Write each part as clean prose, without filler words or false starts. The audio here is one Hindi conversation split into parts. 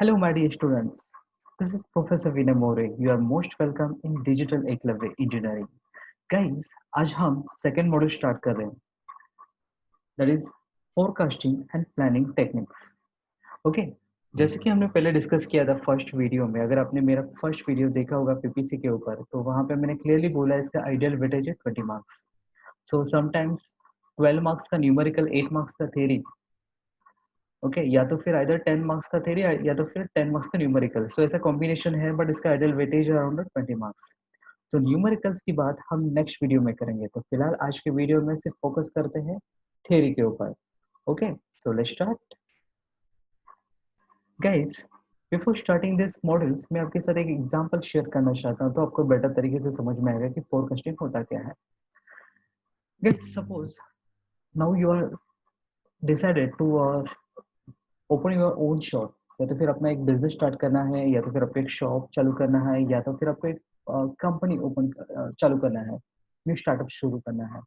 Hello, my dear students. This is Professor Vinay More. You are most welcome in Digital Eklavya Engineering. Guys, आज हम सेकेंड मॉड्यूल स्टार्ट कर रहे हैं, that is forecasting and planning techniques. Okay, जैसे कि हमने पहले डिस्कस किया था फर्स्ट वीडियो में. अगर आपने मेरा फर्स्ट वीडियो देखा होगा पीपीसी के ऊपर, तो वहां पे मैंने क्लियरली बोला इसका आइडियल वेटेज है 20 मार्क्स. सो समटाइम्स 12 मार्क्स का न्यूमेरिकल, 8 मार्क्स का थ्योरी. ओके, या तो फिर आइदर 10 मार्क्स का थ्योरी या तो फिर 10 मार्क्स का न्यूमेरिकल. सो ऐसा कॉम्बिनेशन है, बट इसका आइडियल वेटेज अराउंड 20 मार्क्स. तो न्यूमेरिकल्स की बात हम नेक्स्ट वीडियो में करेंगे. तो फिलहाल आज के वीडियो में सिर्फ फोकस करते हैं थ्योरी के ऊपर. Okay, so let's start. Guys, before starting this models, मैं आपके साथ एक एग्जांपल शेयर करना चाहता हूं, तो आपको बेटर तरीके से समझ में आएगा कि फोरकास्टिंग होता क्या है. Guys, suppose now you are decided to open your own shop. या तो फिर अपना एक बिजनेस स्टार्ट करना है, या तो फिर आपको एक शॉप चालू करना है, या तो फिर आपको एक कंपनी ओपन चालू करना है, न्यू स्टार्टअप शुरू करना है.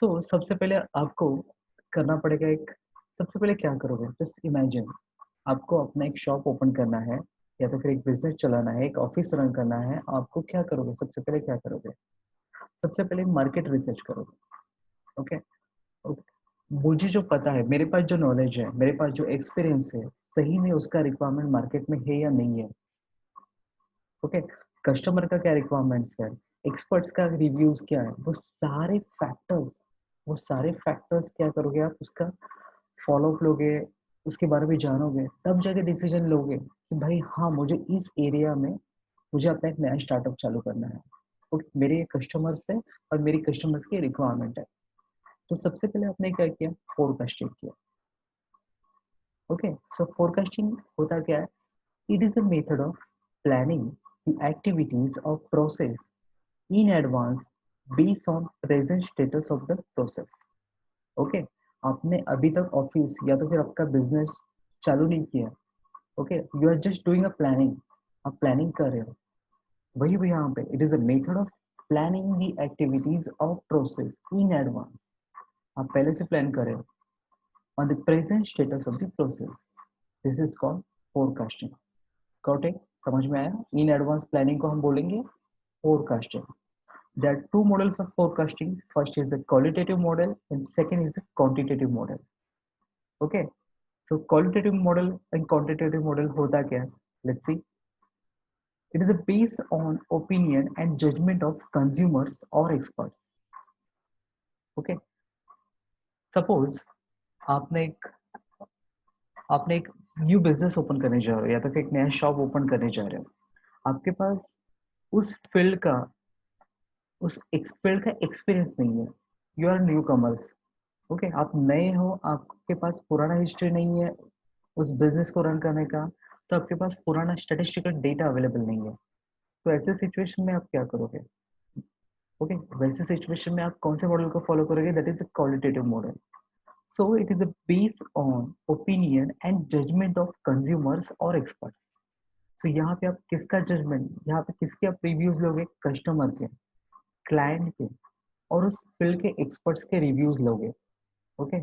तो सबसे पहले आपको करना पड़ेगा एक. सबसे पहले क्या करोगे, जस्ट इमेजिन आपको अपना एक शॉप ओपन करना है, या तो फिर एक बिजनेस चलाना है, एक ऑफिस रन करना है. आपको क्या करोगे, सबसे पहले क्या करोगे? सबसे पहले मार्केट रिसर्च करोगे. ओके. मुझे जो पता है, मेरे पास जो नॉलेज है, मेरे पास जो एक्सपीरियंस है, सही में उसका रिक्वायरमेंट मार्केट में है या नहीं है. ओके. कस्टमर का क्या रिक्वायरमेंट्स है, एक्सपर्ट्स का रिव्यूज क्या है, वो सारे फैक्टर्स क्या करोगे आप, उसका फॉलो अप लोगे, उसके बारे में जानोगे, तब जाके डिसीजन लोगे कि भाई हाँ, मुझे इस एरिया में मुझे अपना एक नया स्टार्टअप चालू करना है. ओके, मेरे ये कस्टमर्स है और मेरी कस्टमर्स की रिक्वायरमेंट है. तो सबसे पहले आपने क्या किया, फोरकास्टिंग किया. ओके, सो फोरकास्टिंग होता क्या है? It is a method of planning the activities of process in advance based on present status of the process. Okay. आपने अभी तक ऑफिस या तो फिर आपका बिजनेस चालू नहीं किया. Okay, you are just doing a planning. आप प्लानिंग कर रहे हो. वही भी यहाँ पे it is a method of planning the activities of process in advance. आप पहले से प्लान कर रहे हो on the present status of the process. This is called forecasting. Got it? समझ में आया? इन एडवांस प्लानिंग को हम बोलेंगे forecasting. There are two models of forecasting. First is the qualitative model and second is the quantitative model. Okay. So qualitative model and quantitative model होता क्या है? Let's see. It is based on opinion and judgment of consumers or experts. Okay. Suppose आपने एक आपने एक न्यू बिजनेस ओपन करने जा रहे हो, या तो फिर एक नया शॉप ओपन करने जा रहे हो. आपके पास उस फील्ड का उस फील्ड का एक्सपीरियंस नहीं है. You are new commerce. Okay, आप नए हो, आपके पास पुराना हिस्ट्री नहीं है उस बिजनेस को रन करने का, तो आपके पास पुराना स्टैटिस्टिकल डेटा अवेलेबल नहीं है. तो ऐसे सिचुएशन में आप क्या करोगे? ओके, वैसे सिचुएशन में आप कौन से मॉडल को फॉलो करोगे? That is a qualitative model. So it is based on opinion and judgement of consumers और एक्सपर्ट्स. तो यहाँ पे आप किसका जजमेंट, यहाँ पे किसके आप रिव्यूज लोगे? कस्टमर के, क्लाइंट के, और उस फील्ड के एक्सपर्ट्स के रिव्यूज लोगे. Okay,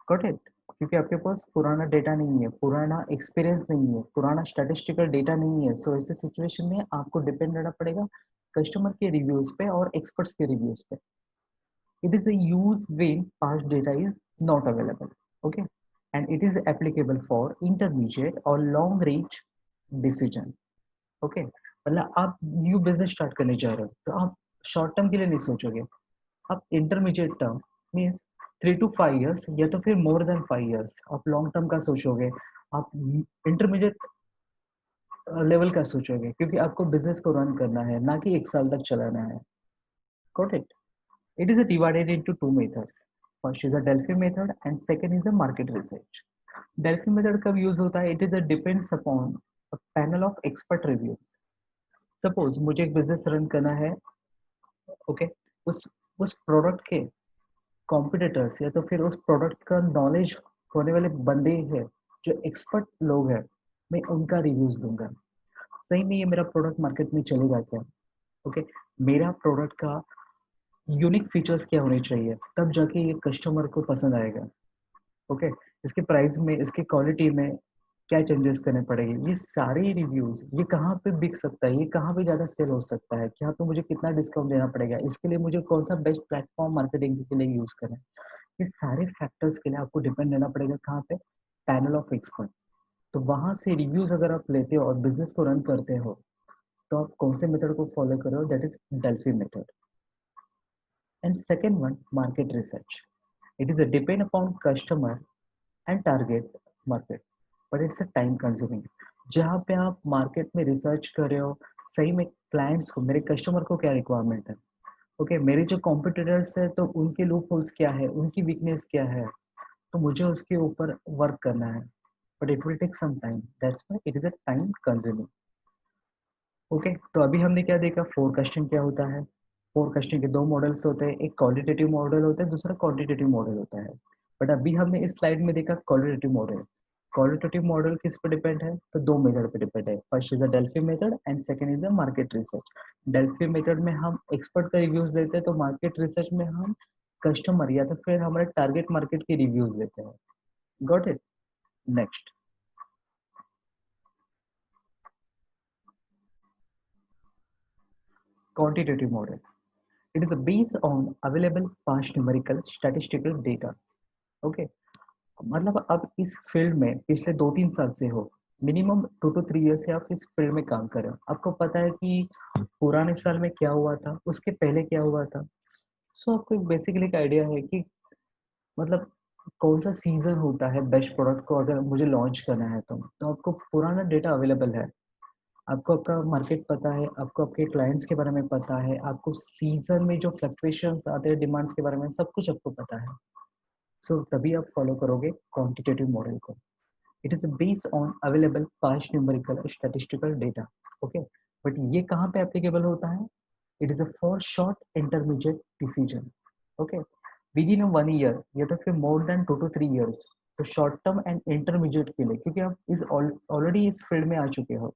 got it? क्योंकि आपके पास पुराना डेटा नहीं है, पुराना एक्सपीरियंस नहीं है, पुराना स्टैटिस्टिकल डेटा नहीं है. सो ऐसे सिचुएशन में आपको डिपेंड रहना पड़ेगा कस्टमर के रिव्यूज पे और एक्सपर्ट्स के रिव्यूज पे. It is a use when past data is not available. Okay, and it is applicable for intermediate और लॉन्ग रेंज डिसीजन. ओके, मतलब आप न्यू बिजनेस स्टार्ट करने जा रहे हो, तो आप शॉर्ट टर्म के लिए नहीं सोचोगे. आप intermediate term means 3 to 5 years, या तो फिर मोर देन 5 years आप लॉन्ग टर्म का सोचोगे. आप इंटरमीडिएट लेवल का सोचोगे, क्योंकि आपको बिजनेस को रन करना है, ना कि 1 साल तक चलाना है. Got it? It is divided into two methods. First is a Delphi method and second is a market research. Delphi method कब यूज होता है? It is depends upon a panel of expert review. Suppose मुझे एक बिजनेस रन करना है. ओके, उस उस प्रोडक्ट के कॉम्पिटिटर्स, या तो फिर उस प्रोडक्ट का नॉलेज होने वाले बंदे हैं, जो एक्सपर्ट लोग हैं, मैं उनका रिव्यूज दूंगा. सही में ये मेरा प्रोडक्ट मार्केट में चलेगा क्या? ओके, मेरा प्रोडक्ट का यूनिक फीचर्स क्या होने चाहिए, तब जाके ये कस्टमर को पसंद आएगा. ओके, इसके प्राइस में, इसके क्वालिटी में, क्या चेंजेस करने पड़ेंगे, ये सारे रिव्यूज, ये कहाँ पे बिक सकता है, ये कहाँ पे ज्यादा सेल हो सकता है, यहाँ पे मुझे कितना डिस्काउंट देना पड़ेगा, इसके लिए मुझे कौन सा बेस्ट प्लेटफॉर्म मार्केटिंग के लिए यूज करें, ये सारे फैक्टर्स के लिए आपको डिपेंड रहना पड़ेगा कहाँ पे, पैनल ऑफ एक्सपर्ट। तो वहां से रिव्यूज अगर आप लेते हो और बिजनेस को रन करते हो, तो आप कौन से मेथड को फॉलो कर रहे हो, that is Delphi method. And second one, market research. It is a depend upon customer and target market, but it's a time consuming. जहाँ पे आप मार्केट में रिसर्च कर रहे हो, सही में क्लाइंट्स को, मेरे कस्टमर को क्या रिक्वायरमेंट है, ओके मेरे जो कॉम्पिटिटर्स है तो उनके लूप होल्स क्या है, उनकी वीकनेस क्या है, तो मुझे उसके ऊपर वर्क करना है, but it will take some time, that's why it is a time consuming. Okay, तो अभी हमने क्या देखा, फोरकास्टिंग क्या होता है। फोरकास्टिंग के दो मॉडल्स होते हैं, एक क्वालिटेटिव मॉडल होता है, दूसरा क्वांटिटेटिव मॉडल होता है। बट अभी हमने इस स्लाइड में देखा क्वालिटेटिव मॉडल। क्वालिटेटिव मॉडल किस पे डिपेंड है, तो दो मेथड पे डिपेंड है, first is the Delphi method and second is the market research. Delphi method में हम एक्सपर्ट का रिव्यूज देते हैं, तो मार्केट रिसर्च में हम कस्टमर या तो फिर हमारे टारगेट मार्केट के रिव्यूज देते हैं। Got it. Next, quantitative model. It is based on available past numerical statistical data. Okay, मतलब आप इस फील्ड में पिछले 2-3 साल से हो, मिनिमम 2 to 3 years से आप इस फील्ड में काम कर रहे हो, आपको पता है कि पुराने साल में क्या हुआ था, उसके पहले क्या हुआ था। सो आपको एक बेसिकली एक आइडिया है कि मतलब कौन सा सीजन होता है बेस्ट प्रोडक्ट को अगर मुझे लॉन्च करना है, तो आपको पुराना डेटा अवेलेबल है, आपको आपका मार्केट पता है, आपको आपके क्लाइंट्स के बारे में पता है, आपको सीजन में जो फ्लक्चुएशंस आते हैं डिमांड्स के बारे में सब कुछ आपको पता है। सो तभी आप फॉलो करोगे क्वांटिटेटिव मॉडल को। It is based on available past numerical statistical data. Okay, but ये कहाँ पे एप्लीकेबल होता है, it is a for short intermediate decision. Okay, with in 1 year या तो फिर मोर देन 2 to 3 years, तो शॉर्ट टर्म एंड इंटरमीडिएट के लिए, क्योंकि आप इस ऑलरेडी इस फील्ड में आ चुके हो,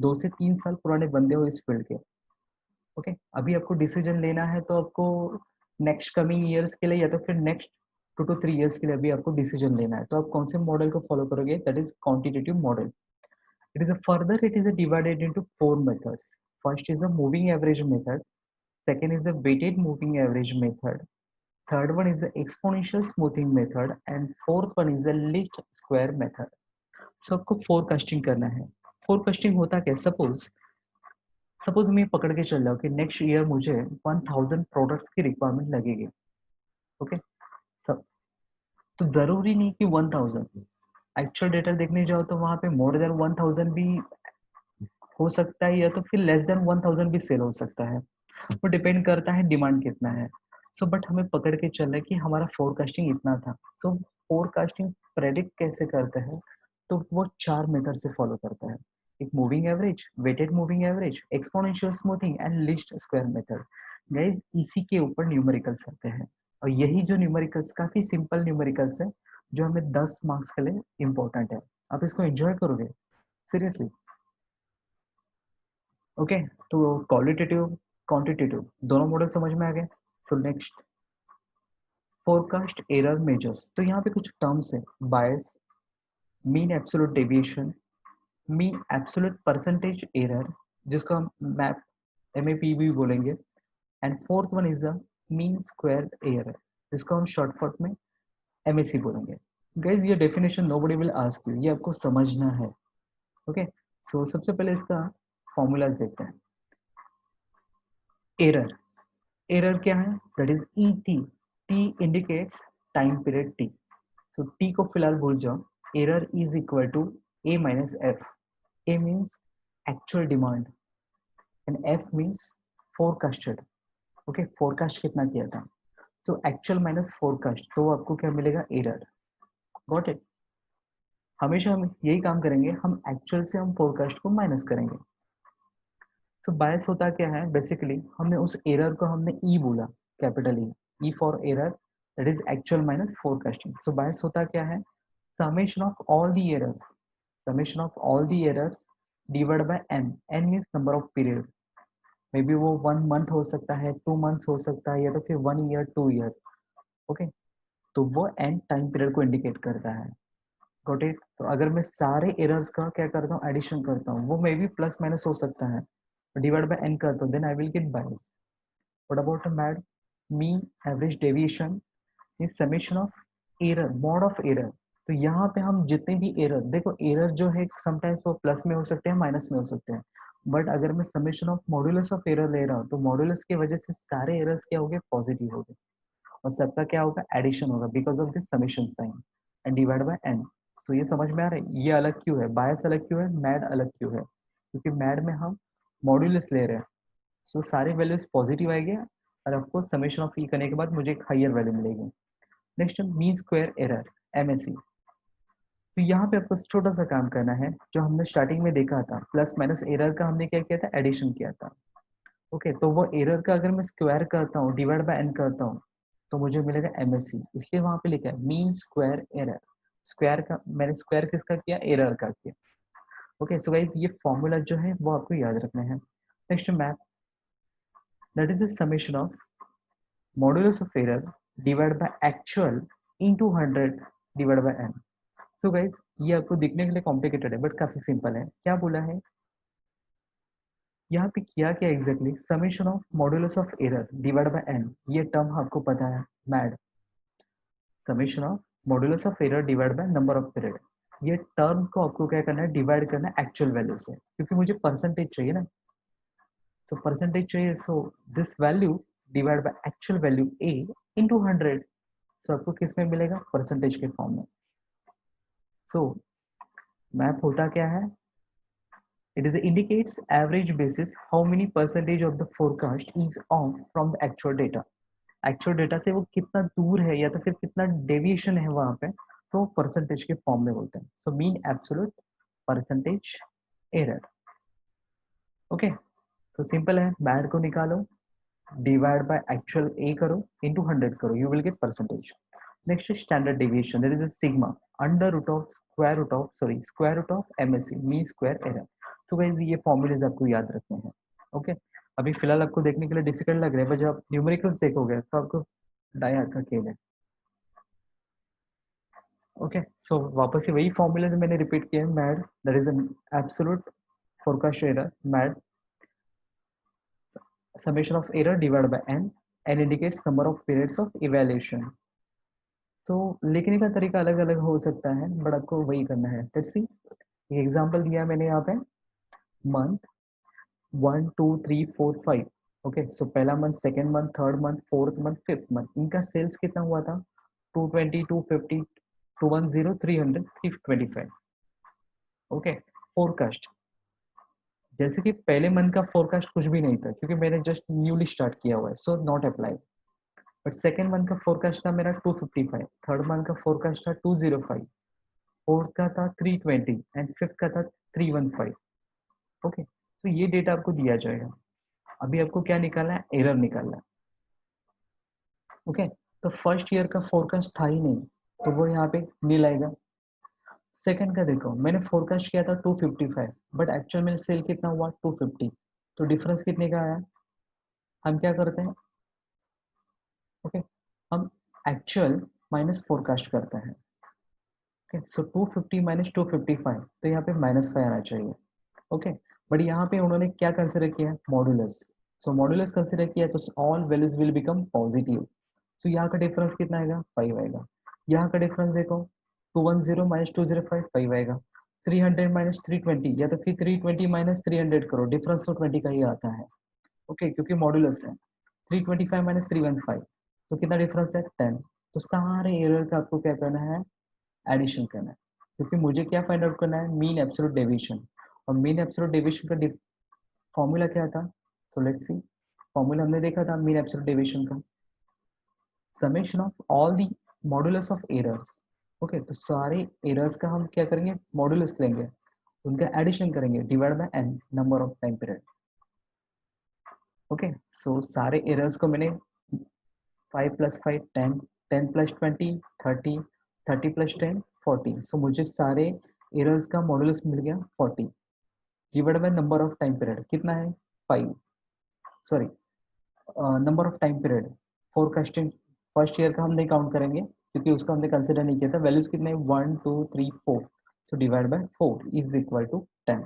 2 से 3 साल पुराने बंदे हो इस फील्ड के। ओके, अभी आपको डिसीजन लेना है तो आपको नेक्स्ट कमिंग ईयर्स के लिए या तो फिर नेक्स्ट 2 to 3 years के लिए अभी आपको डिसीजन लेना है, तो आप कौन से मॉडल को फॉलो करोगे, that is quantitative model. It is a further it is a divided into 4 methods. First is the moving average method, second is the weighted moving average method, third one is the exponential smoothing method, and fourth one is the least square method. So आपको फोरकास्टिंग करना है। फोरकास्टिंग होता क्या, सपोज सपोज मैं पकड़ के चल रहा हूँ कि नेक्स्ट ईयर मुझे 1000 प्रोडक्ट्स की रिक्वायरमेंट लगेगी। ओके, सब तो जरूरी नहीं कि 1000, एक्चुअल डेटा देखने जाओ तो वहां पे मोर देन 1000 भी हो सकता है, या तो फिर लेस देन 1000 भी सेल हो सकता है, वो डिपेंड करता है डिमांड कितना है। सो बट हमें पकड़ के चल रहा है कि हमारा फोरकास्टिंग इतना था, तो फोरकास्टिंग प्रेडिक्ट कैसे करते हैं, तो वो 4 मेथड से फॉलो करता है, एक moving average, weighted moving average, exponential smoothing and least square method. Guys इसी के ऊपर न्यूमेरिकल्स आते हैं, और यही जो न्यूमेरिकल्स काफी सिंपल न्यूमेरिकल्स है, जो हमें 10 मार्क्स के लिए इम्पोर्टेंट है। आप इसको एंजॉय करोगे सीरियसली। ओके, तो क्वालिटेटिव क्वांटिटेटिव दोनों मॉडल समझ में आ गए। So next, forecast error measures. तो यहाँ पे कुछ टर्म्स है, bias, mean absolute deviation, mean absolute percentage error, जिसको हम मैप एमएपी भी बोलेंगे, and fourth one is the mean square error, जिसको हम शॉर्ट फॉर्म में एमएसी बोलेंगे। गाइस ये definition nobody will ask you, ये आपको समझना है। ओके, सो सबसे पहले इसका फॉर्मूलाज देखते हैं। एरर, एरर क्या है, that is E T, T indicates time period T, so T को फिलहाल भूल जाओ। Error is equal to A minus F. A means actual demand and F means forecasted. Okay, forecast कितना किया था, सो एक्चुअल माइनस फोरकास्ट, तो आपको क्या मिलेगा, एरर। Got it. हमेशा हम यही काम करेंगे, हम एक्चुअल से हम फोरकास्ट को माइनस करेंगे। तो बायस होता क्या है, बेसिकली हमने उस एरर को हमने ई बोला, capital E for error, that is actual minus forecasting. So bias होता क्या है, summation of all the errors, summation of all the errors divided by n, n means number of period, may be वो 1 मंथ हो सकता है, 2 मंथ्स हो सकता है, या तो फिर 1 ईयर 2 ईयर। ओके, तो वो एन टाइम पीरियड को इंडिकेट करता है। Got it. तो अगर मैं सारे एरर्स का क्या करता हूँ, एडिशन करता हूँ, वो मे बी प्लस माइनस हो सकता है, डिवाइड बाय n करता हूँ, then I will get bias. What about MAD, mean average deviation is summation of error, mod of error. तो यहाँ पे हम जितने भी एरर, देखो एरर जो है समटाइम्स वो प्लस में हो सकते हैं, माइनस में हो सकते हैं, बट अगर मैं summation of modulus of error ले रहा हूँ तो मॉड्यूलस की वजह से सारे एरर्स क्या हो गए, पॉजिटिव हो गए, और सबका क्या होगा, एडिशन होगा because of this summation sign and divide by N. तो ये समझ में आ रहा है, ये अलग क्यों है, बायस अलग क्यों है, मैड अलग क्यों है, क्योंकि मैड में हम मॉड्यूलस ले रहे हैं। सो सारे वैल्यूज पॉजिटिव आएंगे, और आपको समेशन ऑफ ई करने के बाद मुझे एक हायर वैल्यू मिलेगी। Next mean square error, MSE. तो यहाँ पे आपको छोटा सा काम करना है, जो हमने स्टार्टिंग में देखा था, प्लस माइनस एरर का हमने क्या किया था, एडिशन किया था। ओके, तो वो एरर का अगर मैं स्क्वायर करता हूँ, डिवाइड बाय एन करता हूँ, तो मुझे मिलेगा एमएससी, इसलिए वहां पे लिखा है मीन स्क्वायर एरर। स्क्वायर का मैंने स्क्वायर किसका किया, एरर का किया। ओके, सो गाइस ये फॉर्मूला जो है वो आपको याद रखना है। Next math, that is the summation of modulus of error divide by actual into 100 divide by N. So guys ये आपको दिखने के लिए कॉम्प्लिकेटेड है, बट काफी सिंपल है। क्या बोला है यहाँ पे, किया क्या exactly, summation of modulus of error divide by N, ये टर्म आपको पता है, MAD summation of modulus of error divide by number of period. ये टर्म को आपको क्या करना है, डिवाइड करना है एक्चुअल वैल्यू से, क्योंकि मुझे परसेंटेज चाहिए ना, तो परसेंटेज चाहिए, so this value divide by actual value A into 100। सो आपको किस में मिलेगा, परसेंटेज के फॉर्म में। सो मैप होता क्या है, it is indicates average basis how many percentage of the forecast is off from the actual data। Actual data से वो कितना दूर है या तो फिर कितना डेविएशन है वहां पे, तो परसेंटेज के फॉर्म में बोलते हैं। So mean absolute percentage error. Okay, तो सिंपल है, बैड को निकालो, डिवाइड बाय एक्चुअल ए करो, इनटू 100 करो, you will gate percentage. Next standard deviation, that is a sigma under root of square root of sorry square root of MSc mean square error. तो गाइस ये फॉर्मूलेज आपको याद रखने हैं। ओके, अभी फिलहाल आपको देखने के लिए डिफिकल्ट लग रहा है, पर जब आप न्यूमेरिकल्स देखोगे तो आपको डाई हाथ का खेल है। ओके, सो वापस से वही फॉर्मूलेज मैंने रिपीट किए हैं, mad that is an absolute forecast error, mad summation of error divided by n, and indicates number of periods of evaluation। तो लिखने का तरीका अलग अलग हो सकता है, बट आपको वही करना है। लेट्स सी, एग्जांपल दिया मैंने यहाँ पे, मंथ 1 2 3 4 5। ओके, सो पहला month, second month, third month, fourth month, fifth month, इनका सेल्स कितना हुआ था, 220 250 210 300 325। ओके, फोरकास्ट, जैसे कि पहले मंथ का फोरकास्ट कुछ भी नहीं था क्योंकि मैंने जस्ट न्यूली स्टार्ट किया हुआ है, so not apply. But second month का फोरकास्ट था मेरा 255, थर्ड मंथ का फोरकास्ट था 205, फोर्थ का था 320 एंड फिफ्थ का था 315। ओके, तो ये डेटा आपको दिया जाएगा। अभी आपको क्या निकालना है, एरर निकालना है। ओके, तो फर्स्ट ईयर का फोरकास्ट था ही नहीं, तो वो यहाँ पे नील आएगा। सेकंड का देखो, मैंने फोरकास्ट किया था 255, बट एक्चुअल में सेल कितना हुआ, 250, तो डिफरेंस कितने का आया। हम क्या करते हैं, ओके, हम एक्चुअल माइनस फोरकास्ट करते हैं। ओके, सो 250 माइनस 255, तो यहाँ पे -5 आना चाहिए। ओके, बट यहाँ पे उन्होंने क्या कंसिडर किया, मॉडुलस। सो मॉडुलस कंसिडर किया तो all values will become positive. तो यहाँ का डिफरेंस कितना आएगा, 5 आएगा। यहाँ का डिफरेंस देखो, 210 माइनस 205 5 आएगा। 300 माइनस 320, या तो फिर 320 माइनस 300 करो, डिफरेंस तो 20 का ही आता है। ओके, क्योंकि मॉडुलस है। 325 माइनस 315, तो कितना डिफरेंस है, 10। तो सारे एरर का आपको क्या करना है, एडिशन करना है, क्योंकि मुझे क्या फाइंड आउट करना है, मीन एब्सोल्यूट डेविएशन। और मीन एब्सोल्यूट डेविएशन का फॉर्मूला क्या था, तो लेट्स सी, फॉर्मूला हमने देखा था मीन एब्सोल्यूट डेविएशन का, summation of all the modulus of errors. Okay, तो सारे एरर्स का हम क्या करेंगे, मॉडुलस लेंगे, उनका एडिशन करेंगे, divide by n, number of time period. Okay, so सारे एरर्स को मैंने 5 + 5 10, 10 + 20 30, 30 + 10 40। सो मुझे सारे एरर्स का मॉडुलस मिल गया 40, divide by number of time period कितना है, 5, sorry number of time period, forecasting first year का हम नहीं काउंट करेंगे, क्योंकि उसका हमने कंसिडर नहीं किया था। वैल्यूज कितने 1 2 3 4, so divide by 4 is equal to 10।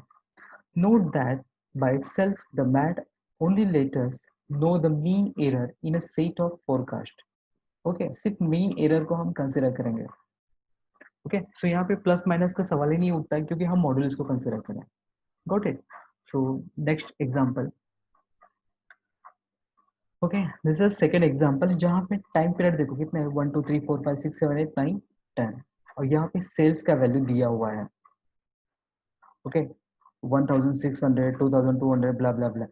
Note that by itself the math only let us know the mean error in a set of forecast। Okay, सिर्फ मीन एरर को हम कंसिडर करेंगे। ओके, सो यहाँ पे प्लस माइनस का सवाल ही नहीं उठता क्योंकि हम मॉड्यूल्स को कंसिडर करें। Got it. So next example. Okay, this is second example जहाँ पे टाइम पीरियड देखो कितने हैं, 1 2 3 4 5 6 7 8 9 10, और यहाँ पे सेल्स का वैल्यू दिया हुआ है। ओके, 1600 2200 ब्ला ब्ला ब्ला,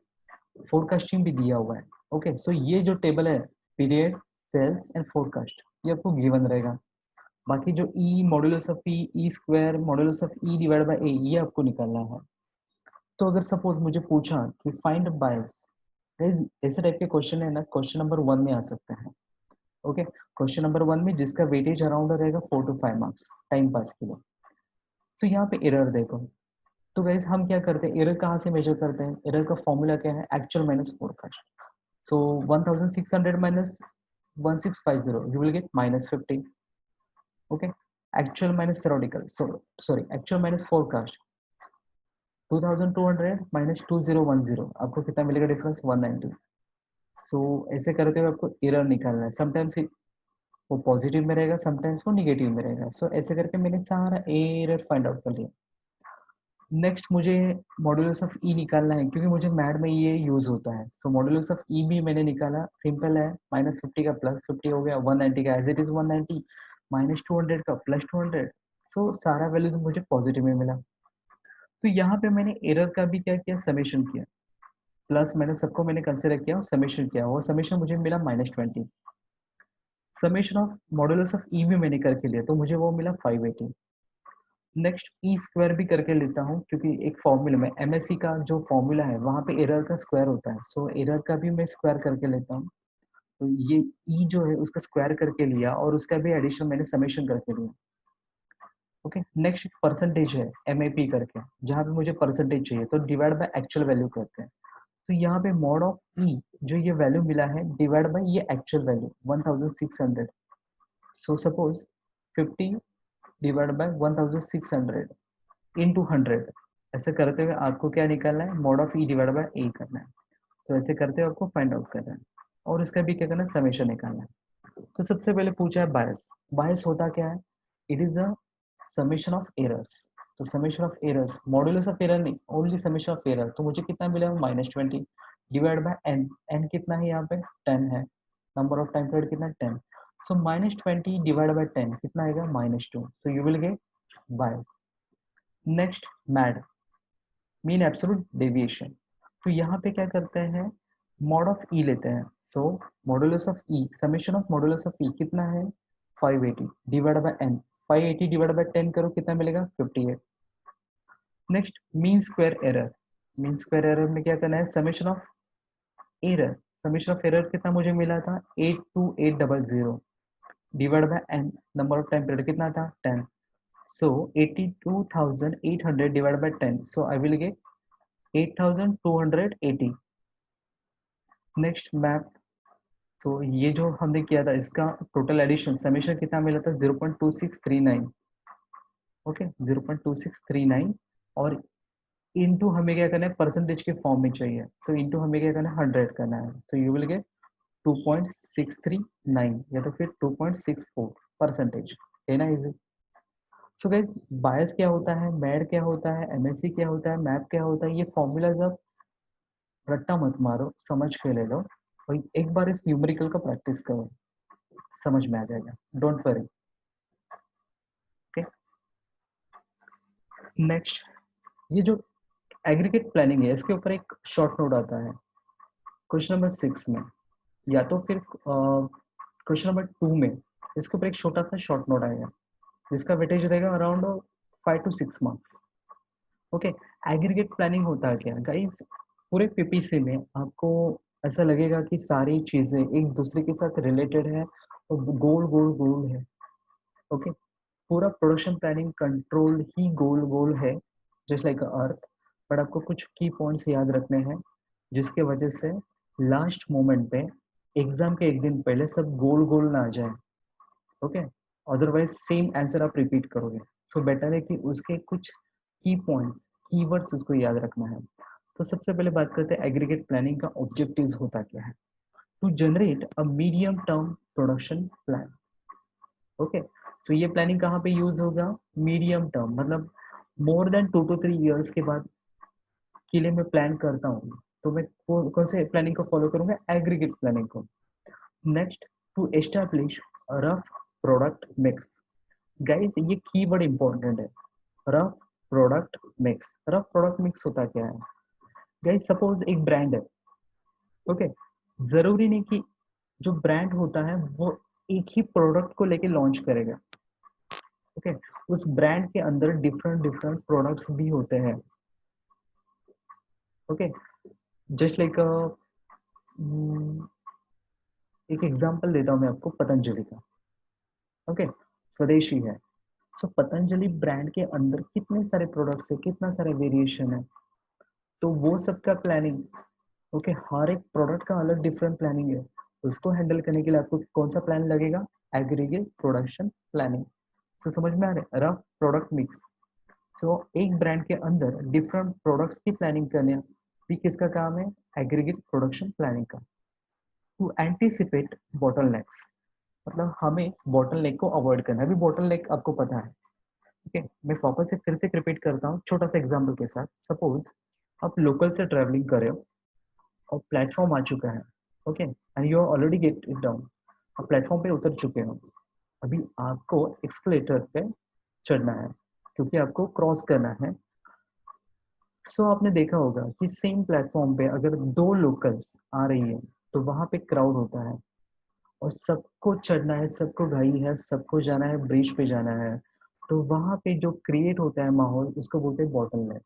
फोरकास्टिंग भी दिया हुआ है। ओके, सो ये जो टेबल है पीरियड, सेल्स एंड फोरकास्ट, ये आपको गिवन रहेगा। बाकी जो E modulus of E square modulus of E divide by A, ये आपको निकालना है। तो अगर सपोज मुझे पूछा कि फाइंड बायस, ऐसे टाइप के क्वेश्चन है ना, क्वेश्चन नंबर 1 में आ सकते हैं। ओके, क्वेश्चन नंबर 1 में जिसका वेटेज अराउंड रहेगा 4 to 5 मार्क्स टाइम पास के लिए। तो यहाँ पे एरर देखो। तो गाइज हम क्या करते हैं, एरर कहाँ से मेजर करते हैं, एरर का फॉर्मूला क्या है, actual minus forecast. So 1600 minus 1650, you will get -50। Okay, actual minus theoretical, sorry actual minus forecast, 2200 minus 2010, आपको कितना मिलेगा डिफरेंस, 190। सो ऐसे करते हुए आपको एरर निकालना है। समटाइम्स वो पॉजिटिव में रहेगा, समटाइम्स वो निगेटिव में रहेगा। सो ऐसे करके मैंने सारा एरर फाइंड आउट कर लिया। नेक्स्ट मुझे मॉड्यूलस ऑफ ई निकालना है क्योंकि मुझे मैड में ये यूज होता है। सो मॉड्यूलस ऑफ ई भी मैंने निकाला, सिंपल है, -50 का +50 हो गया, 190 का एज इट इज 190, -200 का +200। सो सारा वैल्यूज मुझे पॉजिटिव में मिला। तो यहाँ पे मैंने एरर का भी क्या किया, समेशन किया, प्लस माइनस सबको मैंने कंसिडर किया और समेशन किया, वो समेशन मुझे मिला -20। समेशन ऑफ मॉड्यूलस ऑफ ई भी मैंने करके लिया तो मुझे वो मिला 580। नेक्स्ट ई स्क्वायर भी करके लेता हूँ क्योंकि एक फॉर्मूला में एमएससी का जो फॉर्मूला है वहाँ पे एरर का स्क्वायर होता है। सो एरर का भी मैं स्क्वायर करके लेता हूँ। तो ये ई जो है उसका स्क्वायर करके लिया और उसका भी एडिशन मैंने समेशन करके लिया। ओके, नेक्स्ट परसेंटेज है एमएपी करके, जहाँ पे मुझे परसेंटेज चाहिए तो डिवाइड बाय एक्चुअल वैल्यू करते हैं। तो यहाँ पे मॉड ऑफ ई जो ये वैल्यू मिला है डिवाइड बाय ये actual value 1600। So suppose 50 divide by 1600 into 100, ऐसे करते हुए आपको क्या निकालना है, mod of E divide by A करना है। तो ऐसे करते हुए आपको फाइंड आउट करना है और इसका भी क्या करना है, समेशन निकालना है। तो सबसे पहले पूछा है बायस। बायस होता क्या है, it is the summation of errors. तो summation of errors, modulus of error नहीं, ओनली समेशन ऑफ एरर। तो मुझे कितना मिला, -20 डिवाइड बाय एन, एन कितना है यहाँ पे 10 है, नंबर ऑफ टाइम पीरियड कितना 10। सो -20 डिवाइड बाय 10 कितना आएगा, -2। So you will get bias. Next MAD, mean absolute deviation. तो यहाँ पे क्या करते हैं, मॉड ऑफ ई लेते हैं। So modulus of E, summation of modulus of E कितना है 580 divide by n, 580 divide by 10 करो कितना मिलेगा 58। Next mean square error, mean square error में क्या करना है, summation of error, summation of error कितना मुझे मिला था 82800 divide by n, number of time period कितना था 10। So 82,800 divided by 10. So I will get 8,280। Next map, तो ये जो हमने किया था इसका टोटल एडिशन समेशन कितना मिला था 0.2639। ओके, 0.2639 और इनटू हमें क्या करना है, परसेंटेज के फॉर्म में चाहिए। तो इनटू हमें क्या करना है 100 करना है। तो यू विल गेट 2.639 या तो फिर 2.64 परसेंटेज, है ना इजी। सो गाइस, बायस क्या होता है, मैड क्या होता है, एमएससी क्या होता है, मैप क्या होता है, ये फॉर्मूला जब रट्टा मत मारो, समझ के ले लो और एक बार इस न्यूमेरिकल का प्रैक्टिस करो, समझ में आ जाएगा, डोंट वरी। ओके, नेक्स्ट, ये जो एग्रीगेट प्लानिंग है इसके ऊपर एक शॉर्ट नोट आता है क्वेश्चन नंबर 6 में, या तो फिर क्वेश्चन नंबर 2 में इसके ऊपर एक छोटा सा शॉर्ट नोट आएगा जिसका वेटेज रहेगा around 5 to 6 marks. Okay, aggregate planning होता है क्या गाइस, पूरे पीपीसी में आपको ऐसा लगेगा कि सारी चीजें एक दूसरे के साथ रिलेटेड है और गोल गोल गोल है। ओके, पूरा प्रोडक्शन प्लानिंग कंट्रोल ही गोल गोल है, जस्ट लाइक अर्थ। बट आपको कुछ की पॉइंट्स याद रखने हैं जिसके वजह से लास्ट मोमेंट पे एग्जाम के एक दिन पहले सब गोल गोल ना आ जाए। ओके, अदरवाइज सेम आंसर आप रिपीट करोगे। सो बेटर है कि उसके कुछ की पॉइंट्स, कीवर्ड्स उसको याद रखना है। तो सबसे पहले बात करते हैं एग्रीगेट प्लानिंग का ऑब्जेक्टिव्स होता क्या है। To generate a medium term production plan. Okay, so ये प्लानिंग कहाँ पे यूज होगा? मीडियम टर्म, मतलब मोर देन 2 to 3 years के बाद के लिए मैं प्लान करता हूँ, तो मैं कौन से प्लानिंग को फॉलो करूंगा? एग्रीगेट प्लानिंग को। Next, to establish rough product mix. Guys ये कीवर्ड इंपॉर्टेंट है, rough product mix. Rough product mix होता क्या है? गाइस सपोज एक ब्रांड है, ओके, जरूरी नहीं कि जो ब्रांड होता है वो एक ही प्रोडक्ट को लेके लॉन्च करेगा। ओके, उस ब्रांड के अंदर डिफरेंट डिफरेंट प्रोडक्ट्स भी होते हैं। ओके, जस्ट लाइक एक एग्जांपल देता हूँ मैं आपको पतंजलि का। ओके, स्वदेशी है। सो पतंजलि ब्रांड के अंदर कितने सारे प्रोडक्ट्स है, कितना सारे वेरिएशन है, तो वो सबका प्लानिंग, ओके, हर एक प्रोडक्ट का अलग डिफरेंट प्लानिंग है। उसको हैंडल करने के लिए आपको कौन सा प्लान लगेगा? Aggregate production planning. तो समझ में आ रहा है? Rough product mix. सो एक ब्रांड के अंदर डिफरेंट प्रोडक्ट्स की प्लानिंग करने भी किसका काम है? एग्रीगेट प्रोडक्शन प्लानिंग का। टू एंटीसिपेट बॉटलनेक्स, मतलब हमें बॉटलनेक को अवॉइड करना है। अभी बॉटलनेक आपको पता है, ठीक है। मैं वापस से फिर से रिपीट करता हूँ छोटा सा एग्जांपल के साथ। सपोज आप लोकल से ट्रैवलिंग कर रहे हो और प्लेटफॉर्म आ चुका है, okay, and you already get it down. आप प्लेटफॉर्म पे उतर चुके हो, अभी आपको एक्सकलेटर पे चढ़ना है क्योंकि आपको क्रॉस करना है। सो आपने देखा होगा कि सेम प्लेटफॉर्म पे अगर दो लोकल्स आ रही है तो वहां पे क्राउड होता है और सबको चढ़ना है, सबको घाई है, सबको जाना है, ब्रिज पे जाना है। तो वहां पे जो क्रिएट होता है माहौल, उसको बोलते हैं बॉटल।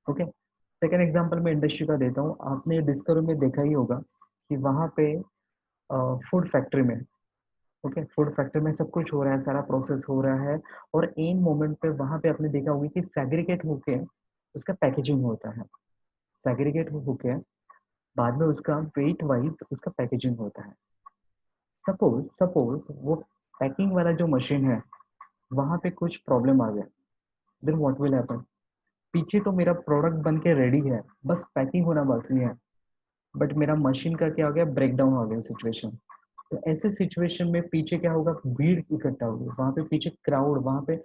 ओके, सेकेंड एग्जांपल मैं इंडस्ट्री का देता हूँ। आपने डिस्कवरी में देखा ही होगा कि वहाँ पे फूड फैक्ट्री में, ओके, फूड फैक्ट्री में सब कुछ हो रहा है, सारा प्रोसेस हो रहा है, और एन मोमेंट पे वहाँ पे आपने देखा होगा कि सेग्रीगेट होके उसका पैकेजिंग होता है। सेग्रीगेट होके बाद में उसका वेट वाइज उसका पैकेजिंग होता है। सपोज सपोज वो पैकिंग वाला जो मशीन है वहाँ पे कुछ प्रॉब्लम आ गया, देन व्हाट विल हैपन? पीछे तो मेरा प्रोडक्ट बन के रेडी है, बस पैकिंग होना बाकी है, बट मेरा मशीन का क्या हो गया? ब्रेक डाउन हो गया सिचुएशन। तो ऐसे सिचुएशन में पीछे क्या होगा? भीड़ इकट्ठा होगी, वहां पे पीछे क्राउड, वहां पे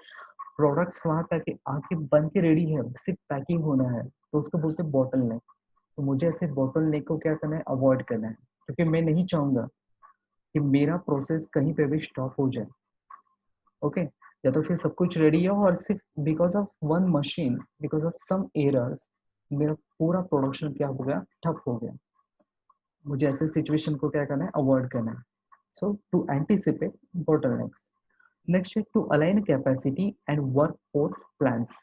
प्रोडक्ट्स वहां पे आके आके बन के रेडी है, सिर्फ पैकिंग होना है, तो उसको बोलते हैं बॉटल नेक। तो मुझे ऐसे बॉटल नेक को क्या करना है? अवॉइड करना है, क्योंकि मैं नहीं चाहूंगा कि मेरा प्रोसेस कहीं पे भी स्टॉप हो जाए। ओके, या तो फिर सब कुछ रेडी है और सिर्फ because of one machine, because of some errors, मेरा पूरा प्रोडक्शन क्या हो गया? ठप हो गया। मुझे ऐसे सिचुएशन को क्या करना है? अवॉइड करना है। So to anticipate bottlenecks. Next है to align capacity and workforce plans.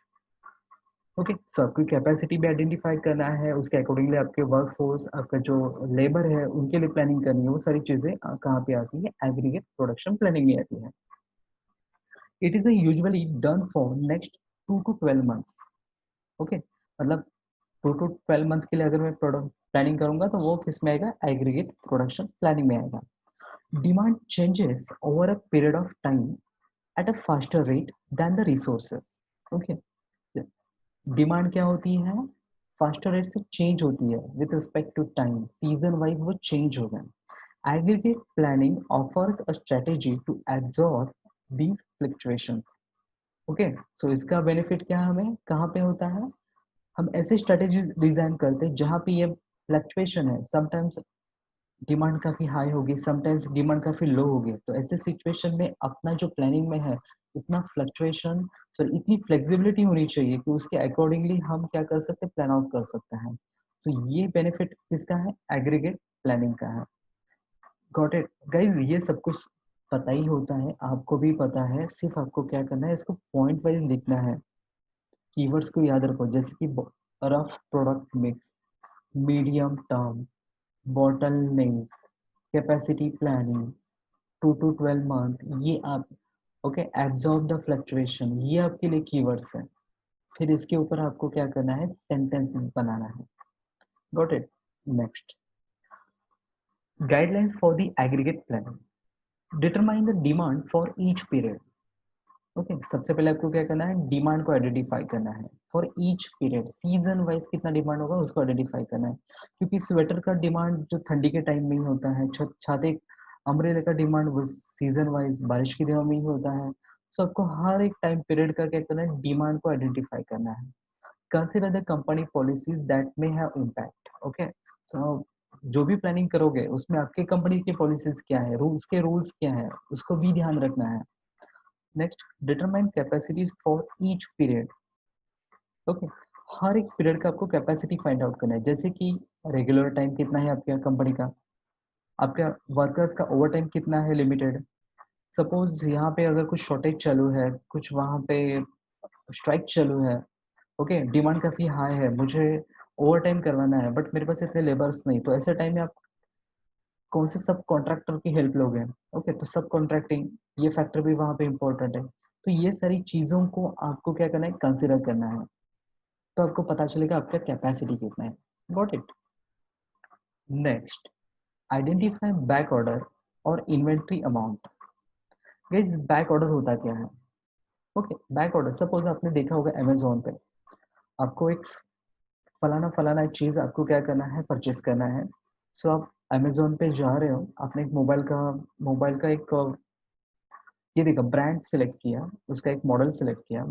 Okay, so आपकी कैपेसिटी भी आइडेंटिफाई करना है, उसके अकॉर्डिंगली आपके वर्कफोर्स, आपका जो लेबर है उनके लिए प्लानिंग करनी है। वो सारी चीजें कहाँ पे आती है? एग्रीगेट प्रोडक्शन प्लानिंग में आती है। It is usually done for next 2 to 12 months। Okay, मतलब 2 to 12 months के लिए अगर मैं प्रोडक्ट प्लानिंग करूंगा तो वो किस में आएगा? एग्रीगेट प्रोडक्शन प्लानिंग में आएगा। Demand changes over a period of time at a faster rate than the resources. Okay, demand क्या होती है? फास्टर रेट से चेंज होती है with respect to time, season wise वो चेंज हो गए। Aggregate planning offers a strategy to absorb these fluctuations. Okay, so इसका बेनिफिट क्या हमें कहाँ पे होता है? हम ऐसे स्ट्रेटेजी डिजाइन करते हैं जहाँ पे ये फ्लक्चुएशन है, समटाइम्स डिमांड काफी हाई होगी, समटाइम्स डिमांड काफी लो होगी, तो ऐसे सिचुएशन में अपना जो प्लानिंग में है इतना फ्लक्चुएशन, सॉरी इतनी फ्लेक्सिबिलिटी होनी चाहिए कि उसके अकॉर्डिंगली हम क्या कर सकते हैं? प्लान आउट कर सकते हैं। तो ये बेनिफिट किसका है? एग्रीगेट प्लानिंग का है। गॉट इट गाइज, ये सब कुछ पता ही होता है, आपको भी पता है, सिर्फ आपको क्या करना है? इसको पॉइंट वाइज लिखना है। कीवर्ड्स को याद रखो, जैसे कि rough product mix, medium term, bottle neck, capacity planning, 2 to 12 month, ये आप, ओके, एब्जॉर्ब द फ्लक्चुएशन, ये आपके लिए कीवर्ड्स हैं। फिर इसके ऊपर आपको क्या करना है? सेंटेंस बनाना है। Got it. Next, guidelines for the aggregate planning. Determine the demand for each period. Okay, सबसे पहले आपको क्या करना है, डिमांड को आइडेंटिफाई करना है for each period, season wise कितना डिमांड होगा उसको आइडेंटिफाई करना है। क्योंकि स्वेटर का डिमांड जो ठंडी के टाइम में ही होता है, छाते अम्ब्रेला का डिमांड वो सीजन वाइज बारिश के दिनों में ही होता है। सो आपको हर एक टाइम पीरियड का क्या करना है, डिमांड को आइडेंटिफाई करना है। Consider the company policies that may have impact. Okay, so जो भी प्लानिंग करोगे उसमें आपके कंपनी की पॉलिसीज क्या है, रूल्स के रूल्स क्या है, उसको भी ध्यान रखना है। Next, determine capacity for each period. Okay, हर एक पीरियड का आपको कैपेसिटी फाइंड आउट करना है, जैसे कि रेगुलर टाइम कितना है आपके कंपनी का, आपका वर्कर्स का ओवर टाइम कितना है लिमिटेड। सपोज यहाँ पे अगर कुछ शॉर्टेज चालू है, कुछ वहाँ पे स्ट्राइक चालू है, ओके, डिमांड काफ़ी हाई है, मुझे ओवर टाइम करवाना है बट मेरे पास इतने लेबर्स नहीं, तो ऐसे टाइम में आप कौन से सब कॉन्ट्रैक्टर की हेल्प लोगे। ओके, तो सब कॉन्ट्रैक्टिंग ये फैक्टर भी वहाँ पे इम्पोर्टेंट है। तो ये सारी चीज़ों को आपको क्या करना है, कंसिडर करना है, तो आपको पता चलेगा आपका कैपेसिटी कितना है। Got it. Next, identify back order और inventory amount. Guys, back order होता क्या है? ओके, बैक ऑर्डर, सपोज आपने देखा होगा अमेजोन पे आपको एक फलाना फलाना चीज़ आपको क्या करना है, परचेस करना है। सो आप अमेजोन पे जा रहे हो, आपने एक मोबाइल का एक ये देखा ब्रांड सेलेक्ट किया, उसका एक मॉडल सेलेक्ट किया,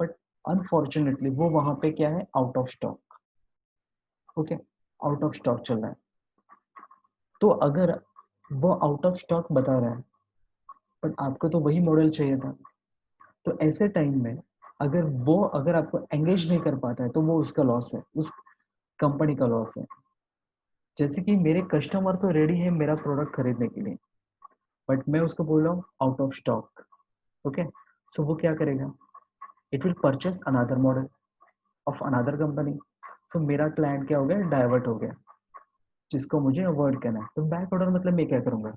बट अनफॉर्चुनेटली वो वहाँ पे क्या है, out of stock. Okay, out of stock चल रहा है। तो अगर वो आउट ऑफ स्टॉक बता रहा है बट आपको तो वही मॉडल चाहिए था, तो ऐसे टाइम में अगर आपको एंगेज नहीं कर पाता है तो वो उसका लॉस है, उस कंपनी का लॉस है। जैसे कि मेरे कस्टमर तो रेडी है मेरा प्रोडक्ट खरीदने के लिए, बट मैं उसको बोल रहा हूँ out of stock. Okay, so वो क्या करेगा, it will purchase another model of another company. So मेरा क्लाइंट क्या हो गया, डाइवर्ट हो गया, जिसको मुझे अवॉइड करना है। तो बैक ऑर्डर मतलब मैं क्या करूंगा,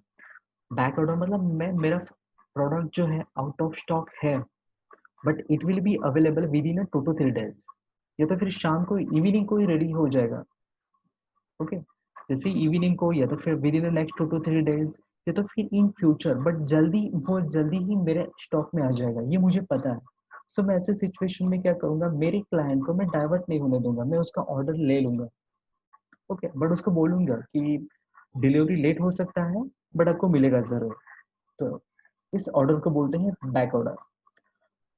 बैक ऑर्डर मतलब मैं मेरा प्रोडक्ट जो है आउट ऑफ स्टॉक है but it will be available with in 2 to 3 days, या तो फिर शाम को इवनिंग को ही रेडी हो जाएगा। ओके, जैसे इवनिंग को या तो फिर with in next 2 to 3 days, या तो फिर इन फ्यूचर, बट जल्दी ही मेरे स्टॉक में आ जाएगा, ये मुझे पता है। सो मैं ऐसे सिचुएशन में क्या करूंगा, मेरे क्लाइंट को मैं डाइवर्ट नहीं होने दूंगा, मैं उसका ऑर्डर ले लूंगा। ओके, बट उसको बोलूंगा कि डिलीवरी लेट हो सकता है बट आपको मिलेगा जरूर। तो इस ऑर्डर को बोलते हैं बैक ऑर्डर।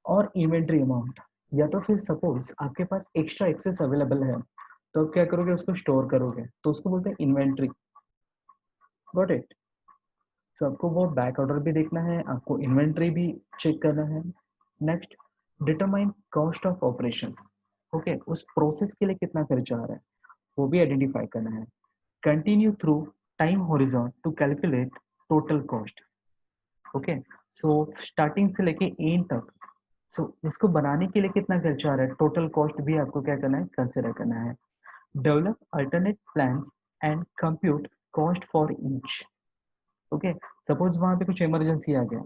और इन्वेंट्री अमाउंट, या तो फिर सपोज आपके पास एक्स्ट्रा एक्सेस अवेलेबल है, तो आप क्या करोगे, उसको स्टोर करोगे, तो उसको बोलते हैं इन्वेंट्री। Got it. तो आपको वो बैक ऑर्डर भी देखना है, आपको इन्वेंट्री भी चेक करना है। Next, determine cost of operation. Okay, उस प्रोसेस के लिए कितना खर्चा आ रहा है वो भी आइडेंटिफाई करना है। Continue through time horizon to calculate total cost. Okay, so starting से लेके एंड तक, सो इसको बनाने के लिए कितना खर्चा आ रहा है, टोटल कॉस्ट भी आपको क्या करना है, कंसिडर करना है। Develop alternate plans and compute cost for each. Okay, suppose वहाँ पे कुछ इमरजेंसी आ गया,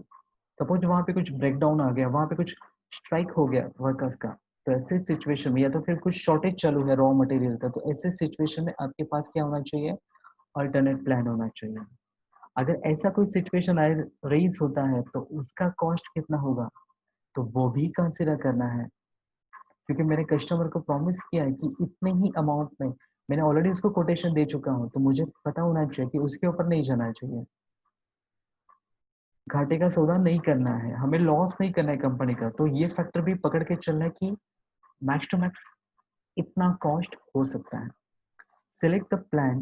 सपोज वहाँ पे कुछ ब्रेकडाउन आ गया, वहाँ पे कुछ स्ट्राइक हो गया वर्कर्स का, तो ऐसे सिचुएशन में, या तो फिर कुछ शॉर्टेज चालू है रॉ मटेरियल का, तो ऐसे सिचुएशन में आपके पास क्या होना चाहिए, अल्टरनेट प्लान होना चाहिए। अगर ऐसा कोई सिचुएशन रेज होता है तो उसका कॉस्ट कितना होगा, तो वो भी कंसिडर करना है। क्योंकि मैंने कस्टमर को प्रॉमिस किया है कि इतने ही अमाउंट में, मैंने ऑलरेडी उसको कोटेशन दे चुका हूँ, तो मुझे पता होना चाहिए कि उसके ऊपर नहीं जाना चाहिए, घाटे का सौदा नहीं करना है, हमें लॉस नहीं करना है कंपनी का। तो ये फैक्टर भी पकड़ के चलना है कि मैक्स टू मैक्स इतना कॉस्ट हो सकता है। Select the plan